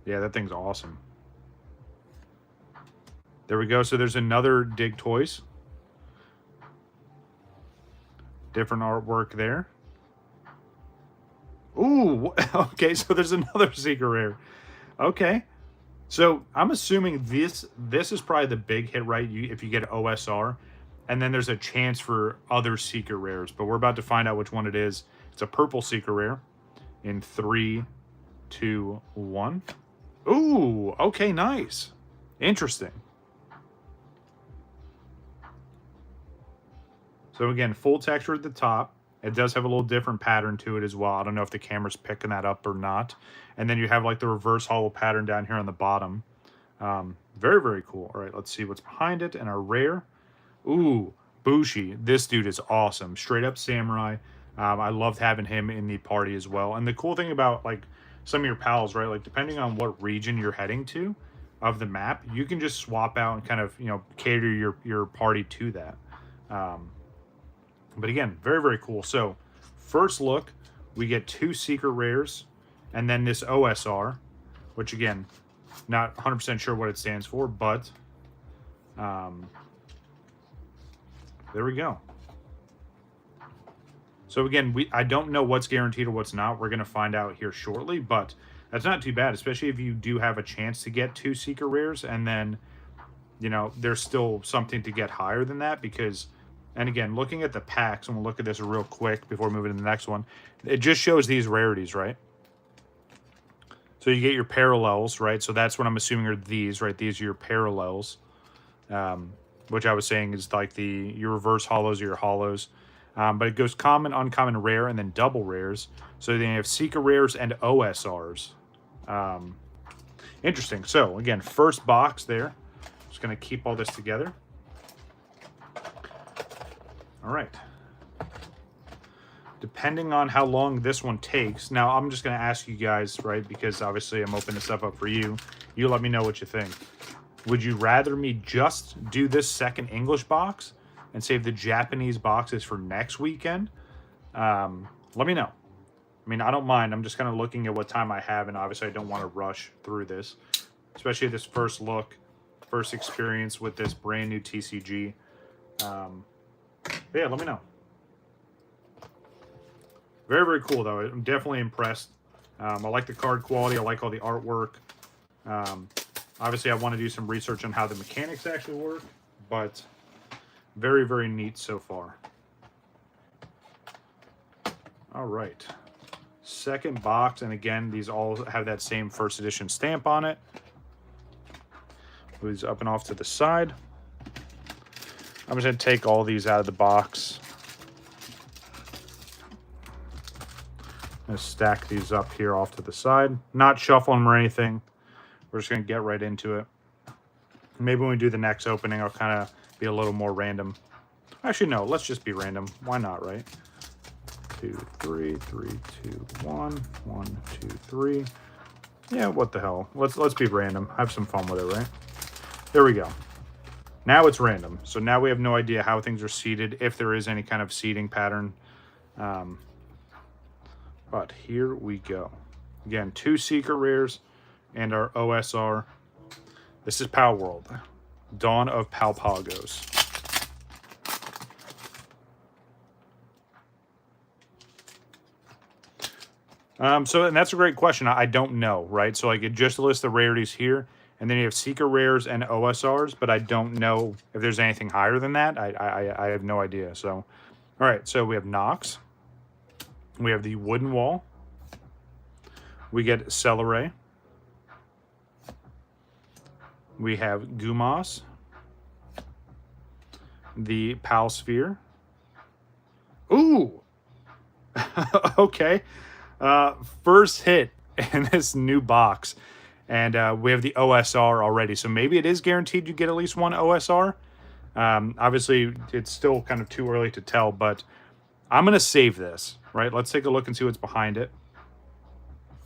Yeah, that thing's awesome. There we go. So there's another Dig Toys. Different artwork there. Ooh, okay, so there's another secret rare. Okay. So I'm assuming this is probably the big hit, right? If you get OSR, and then there's a chance for other secret rares, but we're about to find out which one it is. It's a purple secret rare in 3, 2, 1. Ooh, okay, nice. Interesting. So again, full texture at the top. It does have a little different pattern to it as well. I don't know if the camera's picking that up or not. And then you have like the reverse hollow pattern down here on the bottom. Very, very cool. All right, let's see what's behind it. And our rare. Ooh, Bushi. This dude is awesome. Straight up samurai. I loved having him in the party as well. And the cool thing about like some of your pals, right? Like depending on what region you're heading to of the map, you can just swap out and kind of, you know, cater your party to that. But again, very, very cool. So first look, we get 2 secret rares and then this OSR, which again, not 100% sure what it stands for, but there we go. So again, I don't know what's guaranteed or what's not. We're going to find out here shortly, but that's not too bad, especially if you do have a chance to get 2 secret rares and then, you know, there's still something to get higher than that because... And again, looking at the packs, and we'll look at this real quick before moving to the next one. It just shows these rarities, right? So you get your parallels, right? So that's what I'm assuming are these, right? These are your parallels, which I was saying is like your reverse hollows or your hollows. But it goes common, uncommon, rare, and then double rares. So then you have secret rares and OSRs. Interesting. So again, first box there. Just going to keep all this together. All right. Depending on how long this one takes. Now, I'm just going to ask you guys, right, because obviously I'm opening this up for you. You let me know what you think. Would you rather me just do this second English box and save the Japanese boxes for next weekend? Let me know. I mean, I don't mind. I'm just kind of looking at what time I have, and obviously I don't want to rush through this, especially this first look, first experience with this brand new TCG. But yeah, let me know. Very, very cool, though. I'm definitely impressed. I like the card quality. I like all the artwork. Obviously, I want to do some research on how the mechanics actually work, but very, very neat so far. All right. Second box, and again, these all have that same first edition stamp on it. Move these up and off to the side. I'm just going to take all these out of the box. I'm going to stack these up here off to the side. Not shuffle them or anything. We're just going to get right into it. Maybe when we do the next opening, I'll kind of be a little more random. Actually, no, let's just be random. Why not, right? 2, 3, 3, 2, 1, 1, 2, 3. Yeah, what the hell? Let's be random. Have some fun with it, right? There we go. Now it's random. So now we have no idea how things are seated, if there is any kind of seating pattern. But here we go. Again, 2 secret rares and our OSR. This is Palworld. Dawn of Palpagos. And that's a great question. I don't know, right? So like it just lists the rarities here, and then you have secret rares and OSRs, but I don't know if there's anything higher than that. I have no idea. So, all right. So we have Nox. We have the Wooden Wall. We get Celeray. We have Gumas. The Palsphere. Ooh! Okay. First hit in this new box. And we have the OSR already. So maybe it is guaranteed you get at least one OSR. Obviously, it's still kind of too early to tell, but I'm going to save this, right? Let's take a look and see what's behind it.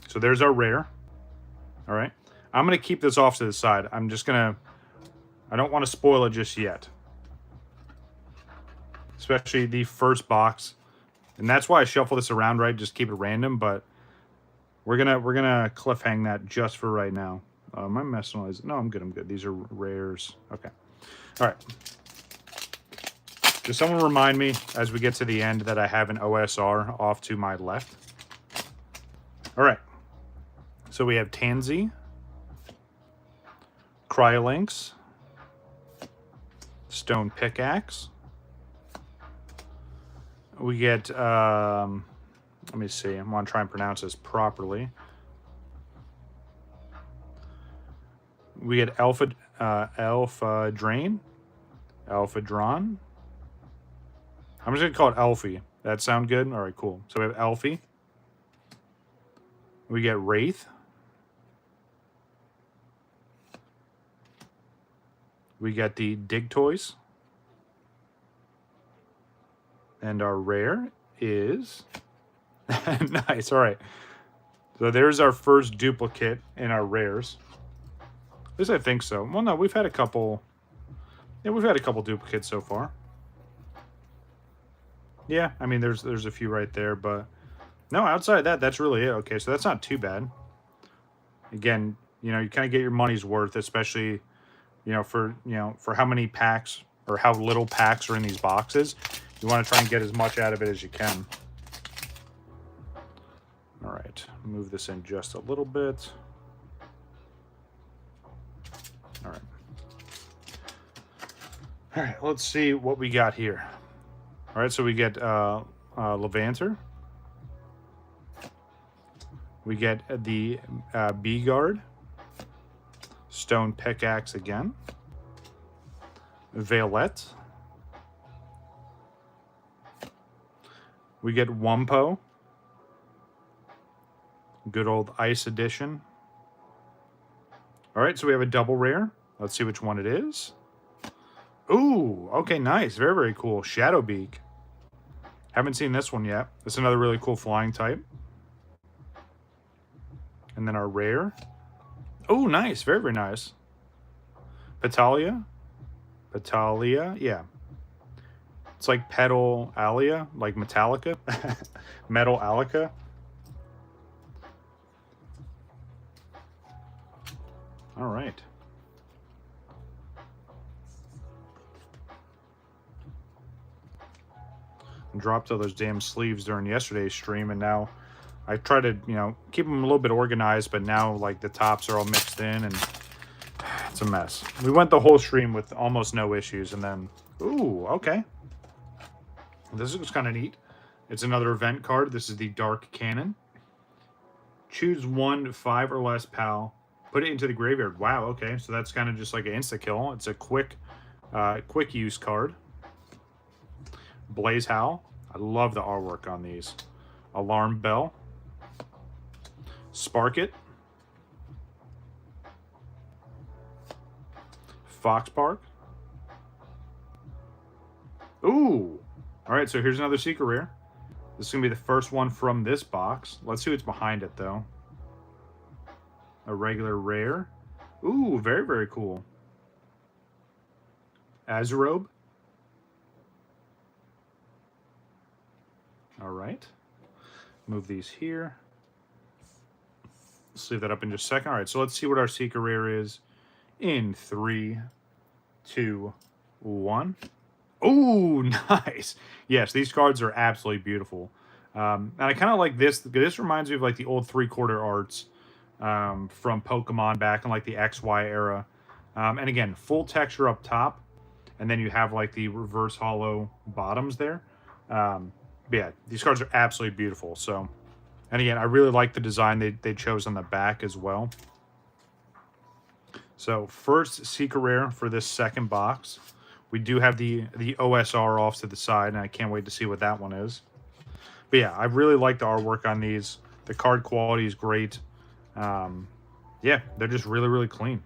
So there's our rare. All right. I'm going to keep this off to the side. I'm just going to... I don't want to spoil it just yet. Especially the first box. And that's why I shuffle this around, right? Just keep it random, but we're gonna cliffhang that just for right now. Am I messing with? No, I'm good. These are rares. Okay. All right. Does someone remind me as we get to the end that I have an OSR off to my left? All right. So we have Tansy, Cryolinx, Stone Pickaxe. We get, let me see, I want to try and pronounce this properly. We get Alpha Drain, Alpha Drawn. I'm just going to call it Alfie. That sound good? All right, cool. So we have Alfie. We get Wraith. We get the Digtoys. And our rare is... nice, all right. So there's our first duplicate in our rares. At least I think so. Well, no, we've had a couple... Yeah, we've had a couple duplicates so far. Yeah, I mean, there's a few right there, but... No, outside of that, that's really it. Okay, so that's not too bad. Again, you know, you kind of get your money's worth, especially, for how many packs or how little packs are in these boxes. You want to try and get as much out of it as you can. All right, move this in just a little bit. All right, let's see what we got here. All right, so we get Levanter. We get the B-Guard. Stone Pickaxe again. Vailette. We get Wumpo. Good old Ice Edition. All right, so we have a double rare. Let's see which one it is. Ooh, okay, nice. Very, very cool. Shadowbeak. Haven't seen this one yet. It's another really cool flying type. And then our rare. Oh, nice. Very, very nice. Petalia. Yeah. It's like Petal Alia, like Metallica. Metal Alica. All right. and dropped all those damn sleeves during yesterday's stream, and now I try to, you know, keep them a little bit organized, but now, like, the tops are all mixed in, and it's a mess. We went the whole stream with almost no issues, and then... Ooh, okay. This looks kind of neat. It's another event card. This is the Dark Cannon. Choose 1 5 or less PAL. Put it into the graveyard. Wow, okay. So that's kind of just like an insta-kill. It's a quick use card. Blaze Howl. I love the artwork on these. Alarm Bell. Spark It. Foxpark. Ooh. All right, so here's another secret rare. This is going to be the first one from this box. Let's see what's behind it, though. A regular rare. Ooh, very, very cool. Azurobe. All right. Move these here. Let's leave that up in just a second. All right, so let's see what our secret rare is in 3, 2, 1. Oh, nice. Yes, these cards are absolutely beautiful. And I kind of like this. This reminds me of like the old 3/4 arts from Pokemon back in like the XY era. And again, full texture up top. And then you have like the reverse hollow bottoms there. But yeah, these cards are absolutely beautiful. So, and again, I really like the design they chose on the back as well. So first secret rare for this second box. We do have the OSR off to the side, and I can't wait to see what that one is. But yeah, I really like the artwork on these. The card quality is great. Yeah, they're just really, really clean.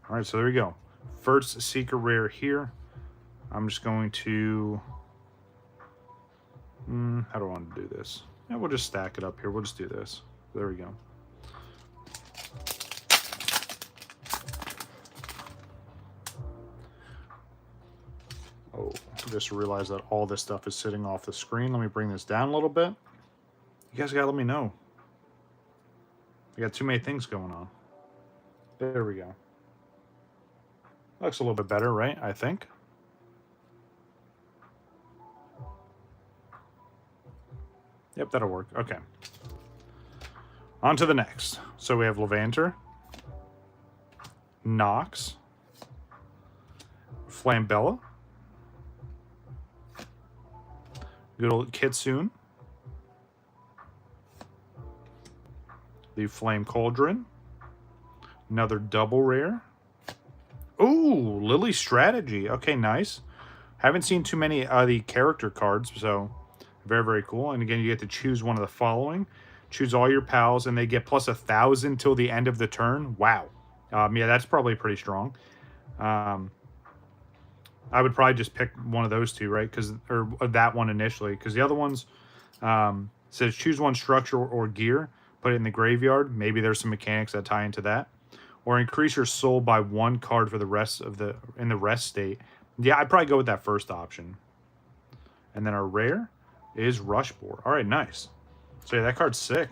All right, so there we go. First secret rare here. I'm just going to... how do I want to do this? Yeah, we'll just stack it up here. We'll just do this. There we go. Oh, just realized that all this stuff is sitting off the screen. Let me bring this down a little bit. You guys gotta let me know. I got too many things going on. There we go. Looks a little bit better, right? I think. Yep, that'll work. Okay. On to the next. So we have Levanter, Nox, Flambella, good old Kitsune, the Flame Cauldron, another double rare. Ooh, Lily Strategy. Okay, nice. Haven't seen too many of the character cards, so very, very cool. And again, you get to choose one of the following. Choose all your pals, and they get plus 1,000 till the end of the turn. Wow. Yeah, that's probably pretty strong. I would probably just pick one of those two, right? Or that one initially, because the other ones says choose one structure or gear, put it in the graveyard. Maybe there's some mechanics that tie into that, or increase your soul by 1 card for the rest of in the rest state. Yeah, I'd probably go with that first option. And then our rare is Rushboar. All right, nice. So yeah, that card's sick.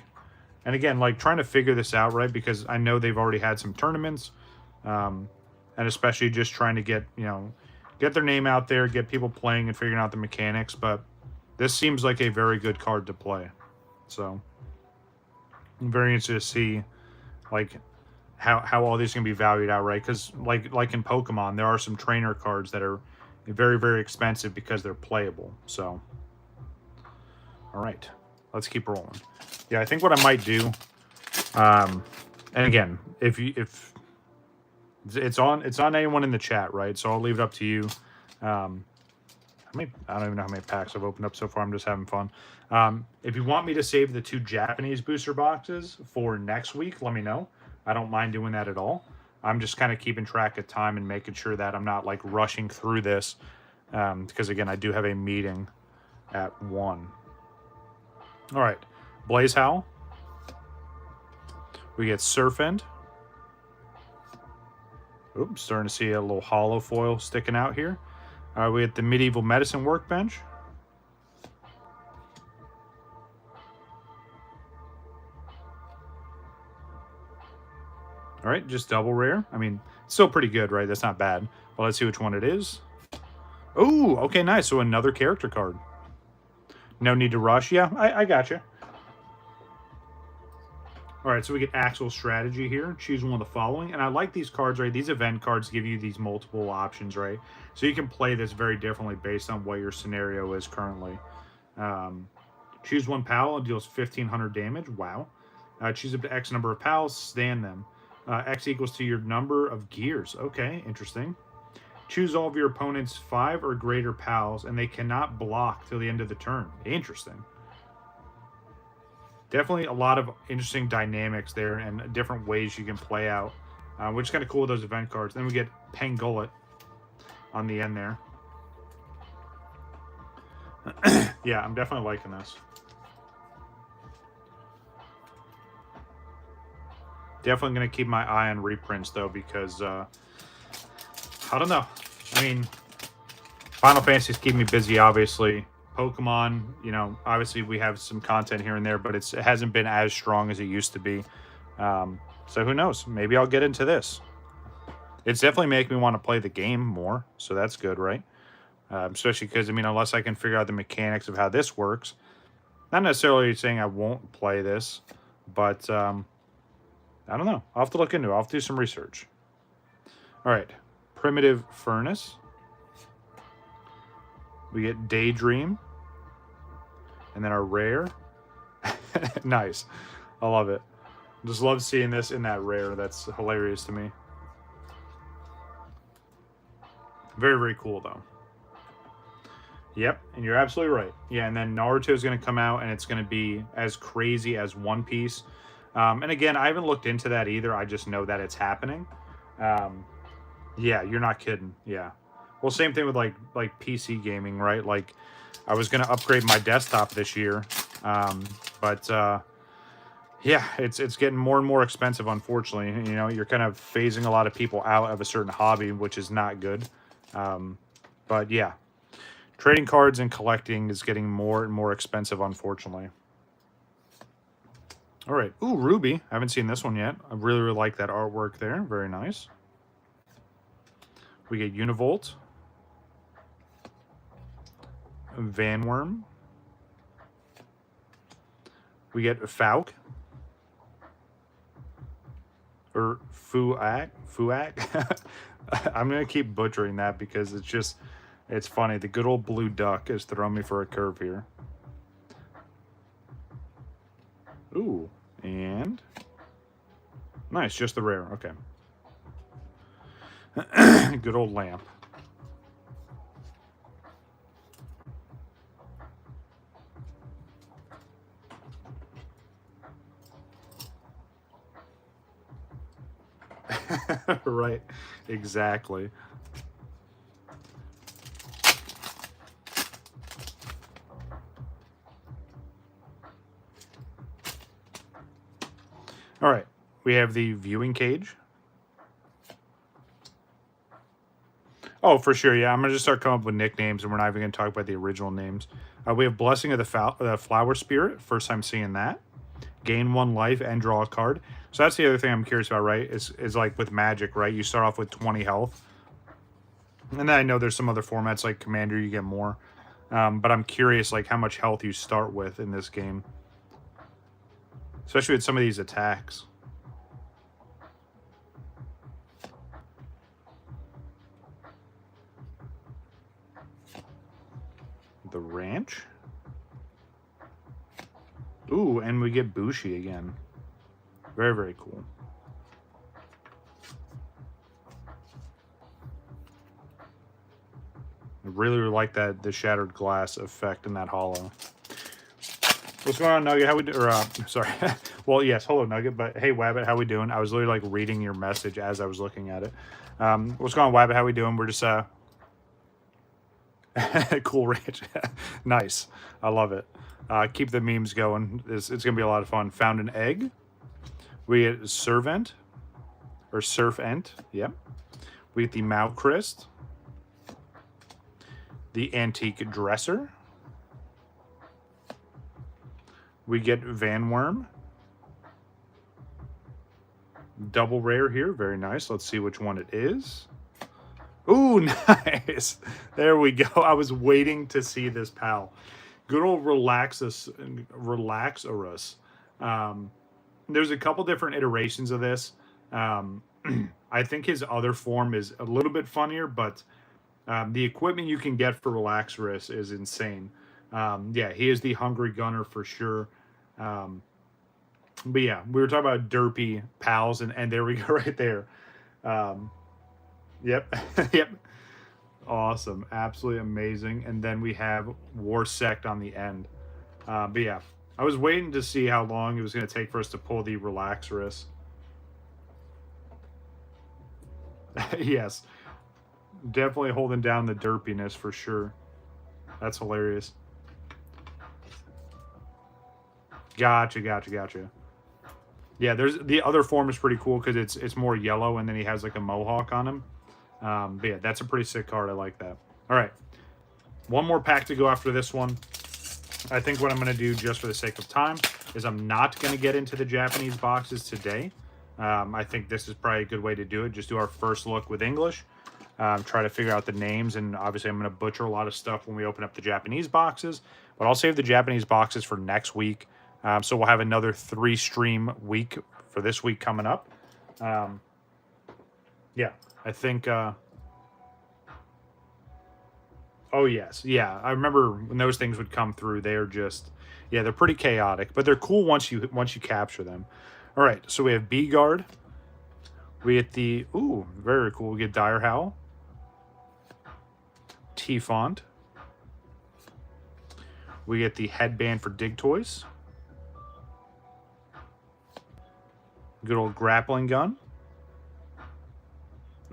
And again, like trying to figure this out, right? Because I know they've already had some tournaments, and especially just trying to get, you know, get their name out there, get people playing and figuring out the mechanics. But this seems like a very good card to play. So I'm very interested to see like how all these can be valued out, right? Because like in Pokemon, there are some trainer cards that are very, very expensive because they're playable. So all right, let's keep rolling. Yeah, I think what I might do, and again, if it's on anyone in the chat, right? So I'll leave it up to you. I don't even know how many packs I've opened up so far. I'm just having fun. If you want me to save the 2 Japanese booster boxes for next week, let me know. I don't mind doing that at all. I'm just kind of keeping track of time and making sure that I'm not like rushing through this, because again, I do have a meeting at 1. All right, Blaze Howl. We get Surfend. Oops, starting to see a little hollow foil sticking out here. We get the Medieval Medicine Workbench. All right, just double rare. I mean, still pretty good, right? That's not bad. But let's see which one it is. Oh, okay, nice. So another character card. No need to rush. Yeah, I got you. All right, so we get actual strategy here. Choose one of the following. And I like these cards, right? These event cards give you these multiple options, right? So you can play this very differently based on what your scenario is currently. Choose one pal and deals 1,500 damage. Wow. Choose up to X number of pals. Stand them. X equals to your number of gears. Okay, interesting. Choose all of your opponent's 5 or greater pals, and they cannot block till the end of the turn. Interesting. Definitely a lot of interesting dynamics there and different ways you can play out, which is kind of cool with those event cards. Then we get Pangolin on the end there. Yeah, I'm definitely liking this. Definitely going to keep my eye on reprints, though, because, I don't know. I mean, Final Fantasy's keeping me busy, obviously. Pokemon, you know, obviously we have some content here and there, but it hasn't been as strong as it used to be. So who knows? Maybe I'll get into this. It's definitely making me want to play the game more, so that's good, right? Especially because, I mean, unless I can figure out the mechanics of how this works, not necessarily saying I won't play this, but I don't know. I'll have to look into it. I'll have to do some research. All right. Primitive Furnace. We get Daydream. And then our rare. Nice. I love it. Just love seeing this in that rare. That's hilarious to me. Very, very cool, though. Yep, and you're absolutely right. Yeah, and then Naruto is going to come out, and it's going to be as crazy as One Piece. And again, I haven't looked into that either. I just know that it's happening. Yeah, you're not kidding. Yeah. Well, same thing with like PC gaming, right? Like, I was going to upgrade my desktop this year, but yeah, it's getting more and more expensive, unfortunately. You know, you're kind of phasing a lot of people out of a certain hobby, which is not good. But yeah, trading cards and collecting is getting more and more expensive, unfortunately. All right. Ooh, Ruby. I haven't seen this one yet. I really, really like that artwork there. Very nice. We get Univolt. Vanworm. We get Fauk. Or Fuak. I'm going to keep butchering that because it's funny. The good old blue duck is throwing me for a curve here. Ooh. And nice, just the rare. Okay. Good old lamp. Right, exactly. All right, we have the viewing cage. Oh, for sure, yeah. I'm going to just start coming up with nicknames, and we're not even going to talk about the original names. We have Blessing of the Flower Spirit. First time seeing that. Gain 1 life and draw a card. So that's the other thing I'm curious about, right? Is like with Magic, right? You start off with 20 health. And then I know there's some other formats like Commander, you get more. But I'm curious, like, how much health you start with in this game. Especially with some of these attacks. The Ranch. Ooh, and we get Bushi again. Very, very cool. I really, really like that, the shattered glass effect in that hollow. What's going on, Nugget? How we do? Or sorry. Well, yes, hello, Nugget. But hey, Wabbit, how we doing? I was literally like reading your message as I was looking at it. What's going on, Wabbit? How we doing? We're just cool ranch. Nice. I love it. Keep the memes going. It's gonna be a lot of fun. Found an egg. We get Servant or Surfent. Yep. We get the Malchrist. The Antique Dresser. We get Vanworm. Double rare here. Very nice. Let's see which one it is. Ooh, nice. There we go. I was waiting to see this pal. Good old Relaxurus. There's a couple different iterations of this. I think his other form is a little bit funnier, but the equipment you can get for Relaxurus is insane. Yeah, he is the Hungry Gunner for sure. But yeah, we were talking about derpy pals, and there we go right there. Yep, yep. Awesome, absolutely amazing. And then we have Warsect on the end. But yeah, I was waiting to see how long it was going to take for us to pull the Relaxurus. Yes, definitely holding down the derpiness for sure. That's hilarious. Gotcha. Yeah, there's the other form is pretty cool because it's more yellow and then he has like a mohawk on him. But yeah, that's a pretty sick card. I like that. All right, one more pack to go after this one. I think what I'm going to do just for the sake of time is I'm not going to get into the Japanese boxes today. I think this is probably a good way to do it. Just do our first look with English. Try to figure out the names, and obviously I'm going to butcher a lot of stuff when we open up the Japanese boxes. But I'll save the Japanese boxes for next week. So we'll have another 3-stream week for this week coming up. Yeah, I think... oh, yes. Yeah, I remember when those things would come through. They're just... yeah, they're pretty chaotic, but they're cool once you capture them. All right, so we have B-Guard. We get the... ooh, very cool. We get Dire Howl. T-Font. We get the headband for Dig Toys. Good old grappling gun.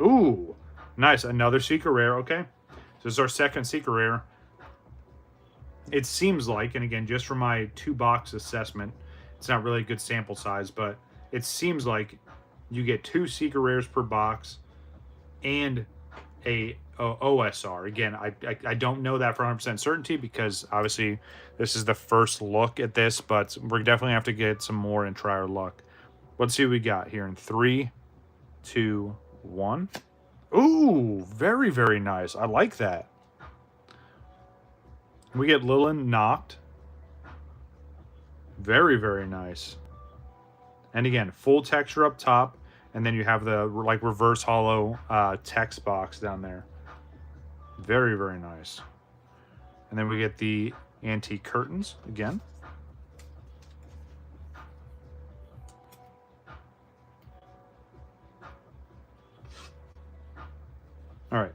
Ooh, nice. Another secret rare. Okay. So this is our second secret rare. It seems like, and again, just from my 2-box assessment, it's not really a good sample size, but it seems like you get 2 secret rares per box and a OSR. Again, I don't know that for 100% certainty because obviously this is the first look at this, but we're definitely have to get some more and try our luck. Let's see what we got here in 3, 2, 1. Ooh, very, very nice. I like that. We get Lilin Knocked. Very, very nice. And again, full texture up top, and then you have the like reverse hollow text box down there. Very, very nice. And then we get the antique curtains again. All right,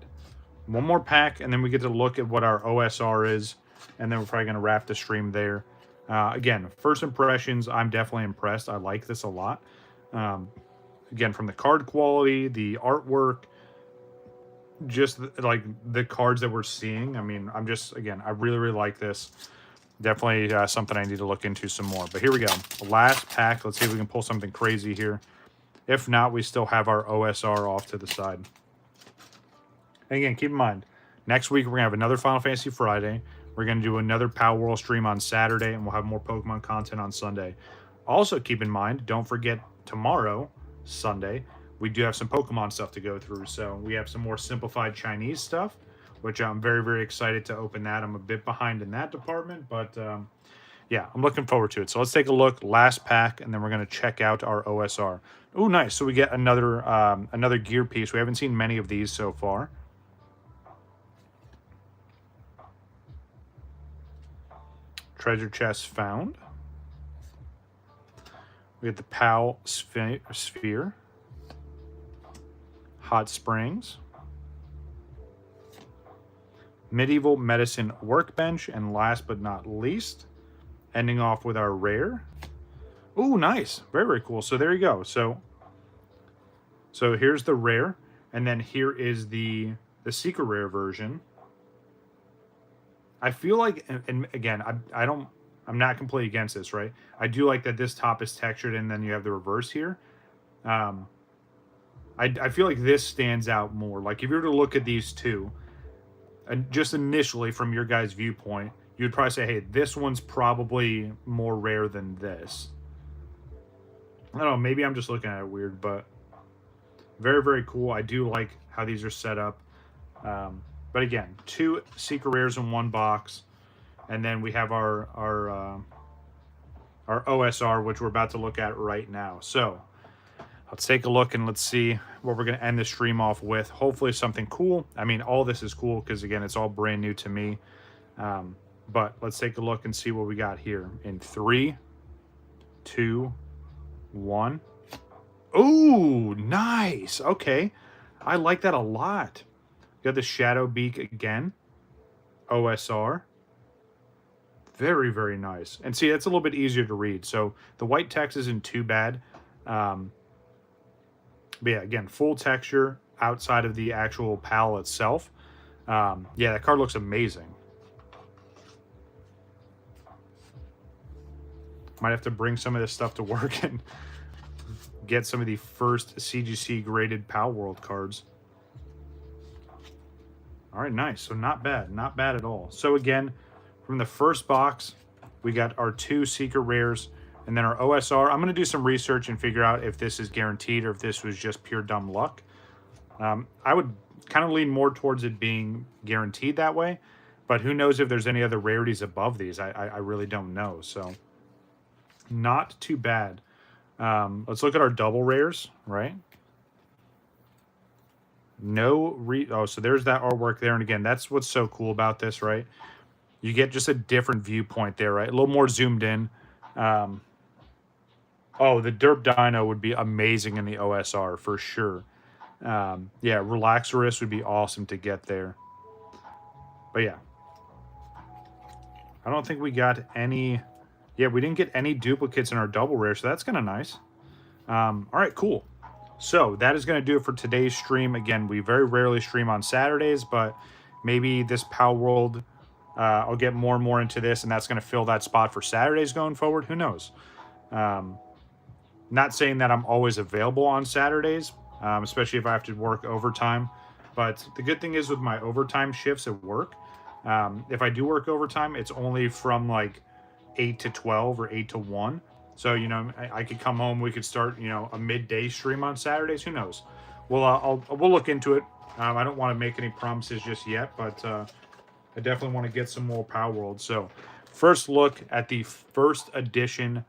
one more pack, and then we get to look at what our OSR is, and then we're probably going to wrap the stream there. Again, first impressions, I'm definitely impressed. I like this a lot. Again, from the card quality, the artwork, just like the cards that we're seeing. I mean, again, I really, really like this. Definitely something I need to look into some more. But here we go. Last pack. Let's see if we can pull something crazy here. If not, we still have our OSR off to the side. And again, keep in mind, next week we're going to have another Final Fantasy Friday. We're going to do another Palworld stream on Saturday, and we'll have more Pokemon content on Sunday. Also, keep in mind, don't forget tomorrow, Sunday, we do have some Pokemon stuff to go through. So we have some more simplified Chinese stuff, which I'm very, very excited to open that. I'm a bit behind in that department, but yeah, I'm looking forward to it. So let's take a look. Last pack, and then we're going to check out our OSR. Oh, nice. So we get another gear piece. We haven't seen many of these so far. Treasure chest found. We get the PAL sphere. Hot Springs. Medieval Medicine Workbench. And last but not least, ending off with our rare. Ooh, nice. Very, very cool. So there you go. So here's the rare. And then here is the secret rare version. I feel like, and again, I'm not completely against this, right? I do like that this top is textured and then you have the reverse here. I feel like this stands out more. Like if you were to look at these two, and just initially from your guys' viewpoint, you'd probably say, hey, this one's probably more rare than this. I don't know, maybe I'm just looking at it weird, but very, very cool. I do like how these are set up. But again, 2 secret rares in 1 box, and then we have our OSR, which we're about to look at right now. So let's take a look and let's see what we're going to end the stream off with. Hopefully something cool. I mean, all this is cool because, again, it's all brand new to me. But let's take a look and see what we got here in 3, 2, 1. Ooh, nice. Okay. I like that a lot. Got the Shadow Beak again. OSR. Very, very nice. And see, that's a little bit easier to read. So the white text isn't too bad. But yeah, again, full texture outside of the actual PAL itself. Yeah, that card looks amazing. Might have to bring some of this stuff to work and get some of the first CGC graded Palworld cards. All right, nice. So not bad. Not bad at all. So again, from the first box, we got our 2 secret rares and then our OSR. I'm going to do some research and figure out if this is guaranteed or if this was just pure dumb luck. I would kind of lean more towards it being guaranteed that way, but who knows if there's any other rarities above these. I really don't know. So not too bad. Let's look at our double rares, right? Oh, so there's that artwork there. And again, that's what's so cool about this, right? You get just a different viewpoint there, right? A little more zoomed in. Oh, the Derp Dino would be amazing in the OSR for sure. Yeah, Relaxorus would be awesome to get there. But yeah. I don't think we got any... Yeah, we didn't get any duplicates in our double rare, so that's kind of nice. All right, cool. So that is going to do it for today's stream. Again, we very rarely stream on Saturdays, but maybe this Palworld, I'll get more and more into this, and that's going to fill that spot for Saturdays going forward. Who knows? Not saying that I'm always available on Saturdays, especially if I have to work overtime. But the good thing is with my overtime shifts at work, if I do work overtime, it's only from like 8 to 12 or 8 to 1. So, you know, I could come home, we could start, you know, a midday stream on Saturdays. Who knows? Well, we'll look into it. I don't want to make any promises just yet, but I definitely want to get some more Palworld. So, first look at the first edition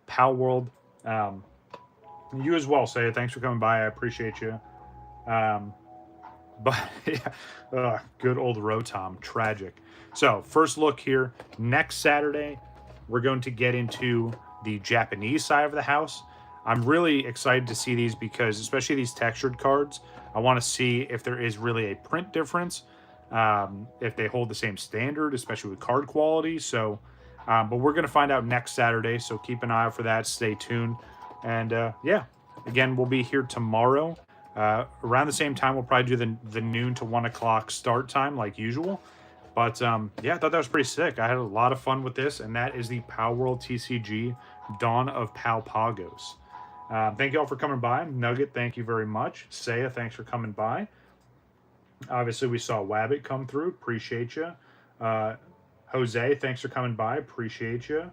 Palworld. You as well, Saya. Thanks for coming by. I appreciate you. But, yeah, good old Rotom. Tragic. So, first look here. Next Saturday, we're going to get into the Japanese side of the house. I'm really excited to see these because, especially these textured cards, I want to see if there is really a print difference, if they hold the same standard, especially with card quality. So, but we're going to find out next Saturday, so keep an eye out for that. Stay tuned. And, yeah, again, we'll be here tomorrow. Around the same time, we'll probably do the noon to 1 o'clock start time like usual. But, yeah, I thought that was pretty sick. I had a lot of fun with this, and that is the Palworld TCG Dawn of Palpagos. Thank you all for coming by. Nugget, thank you very much. Saya, thanks for coming by. Obviously, we saw Wabbit come through. Appreciate you. Jose, thanks for coming by. Appreciate you.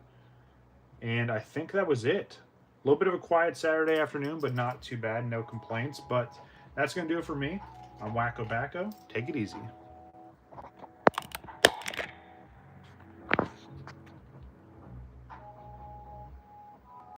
And I think that was it. A little bit of a quiet Saturday afternoon, but not too bad. No complaints. But that's going to do it for me. I'm WakoBako. Take it easy.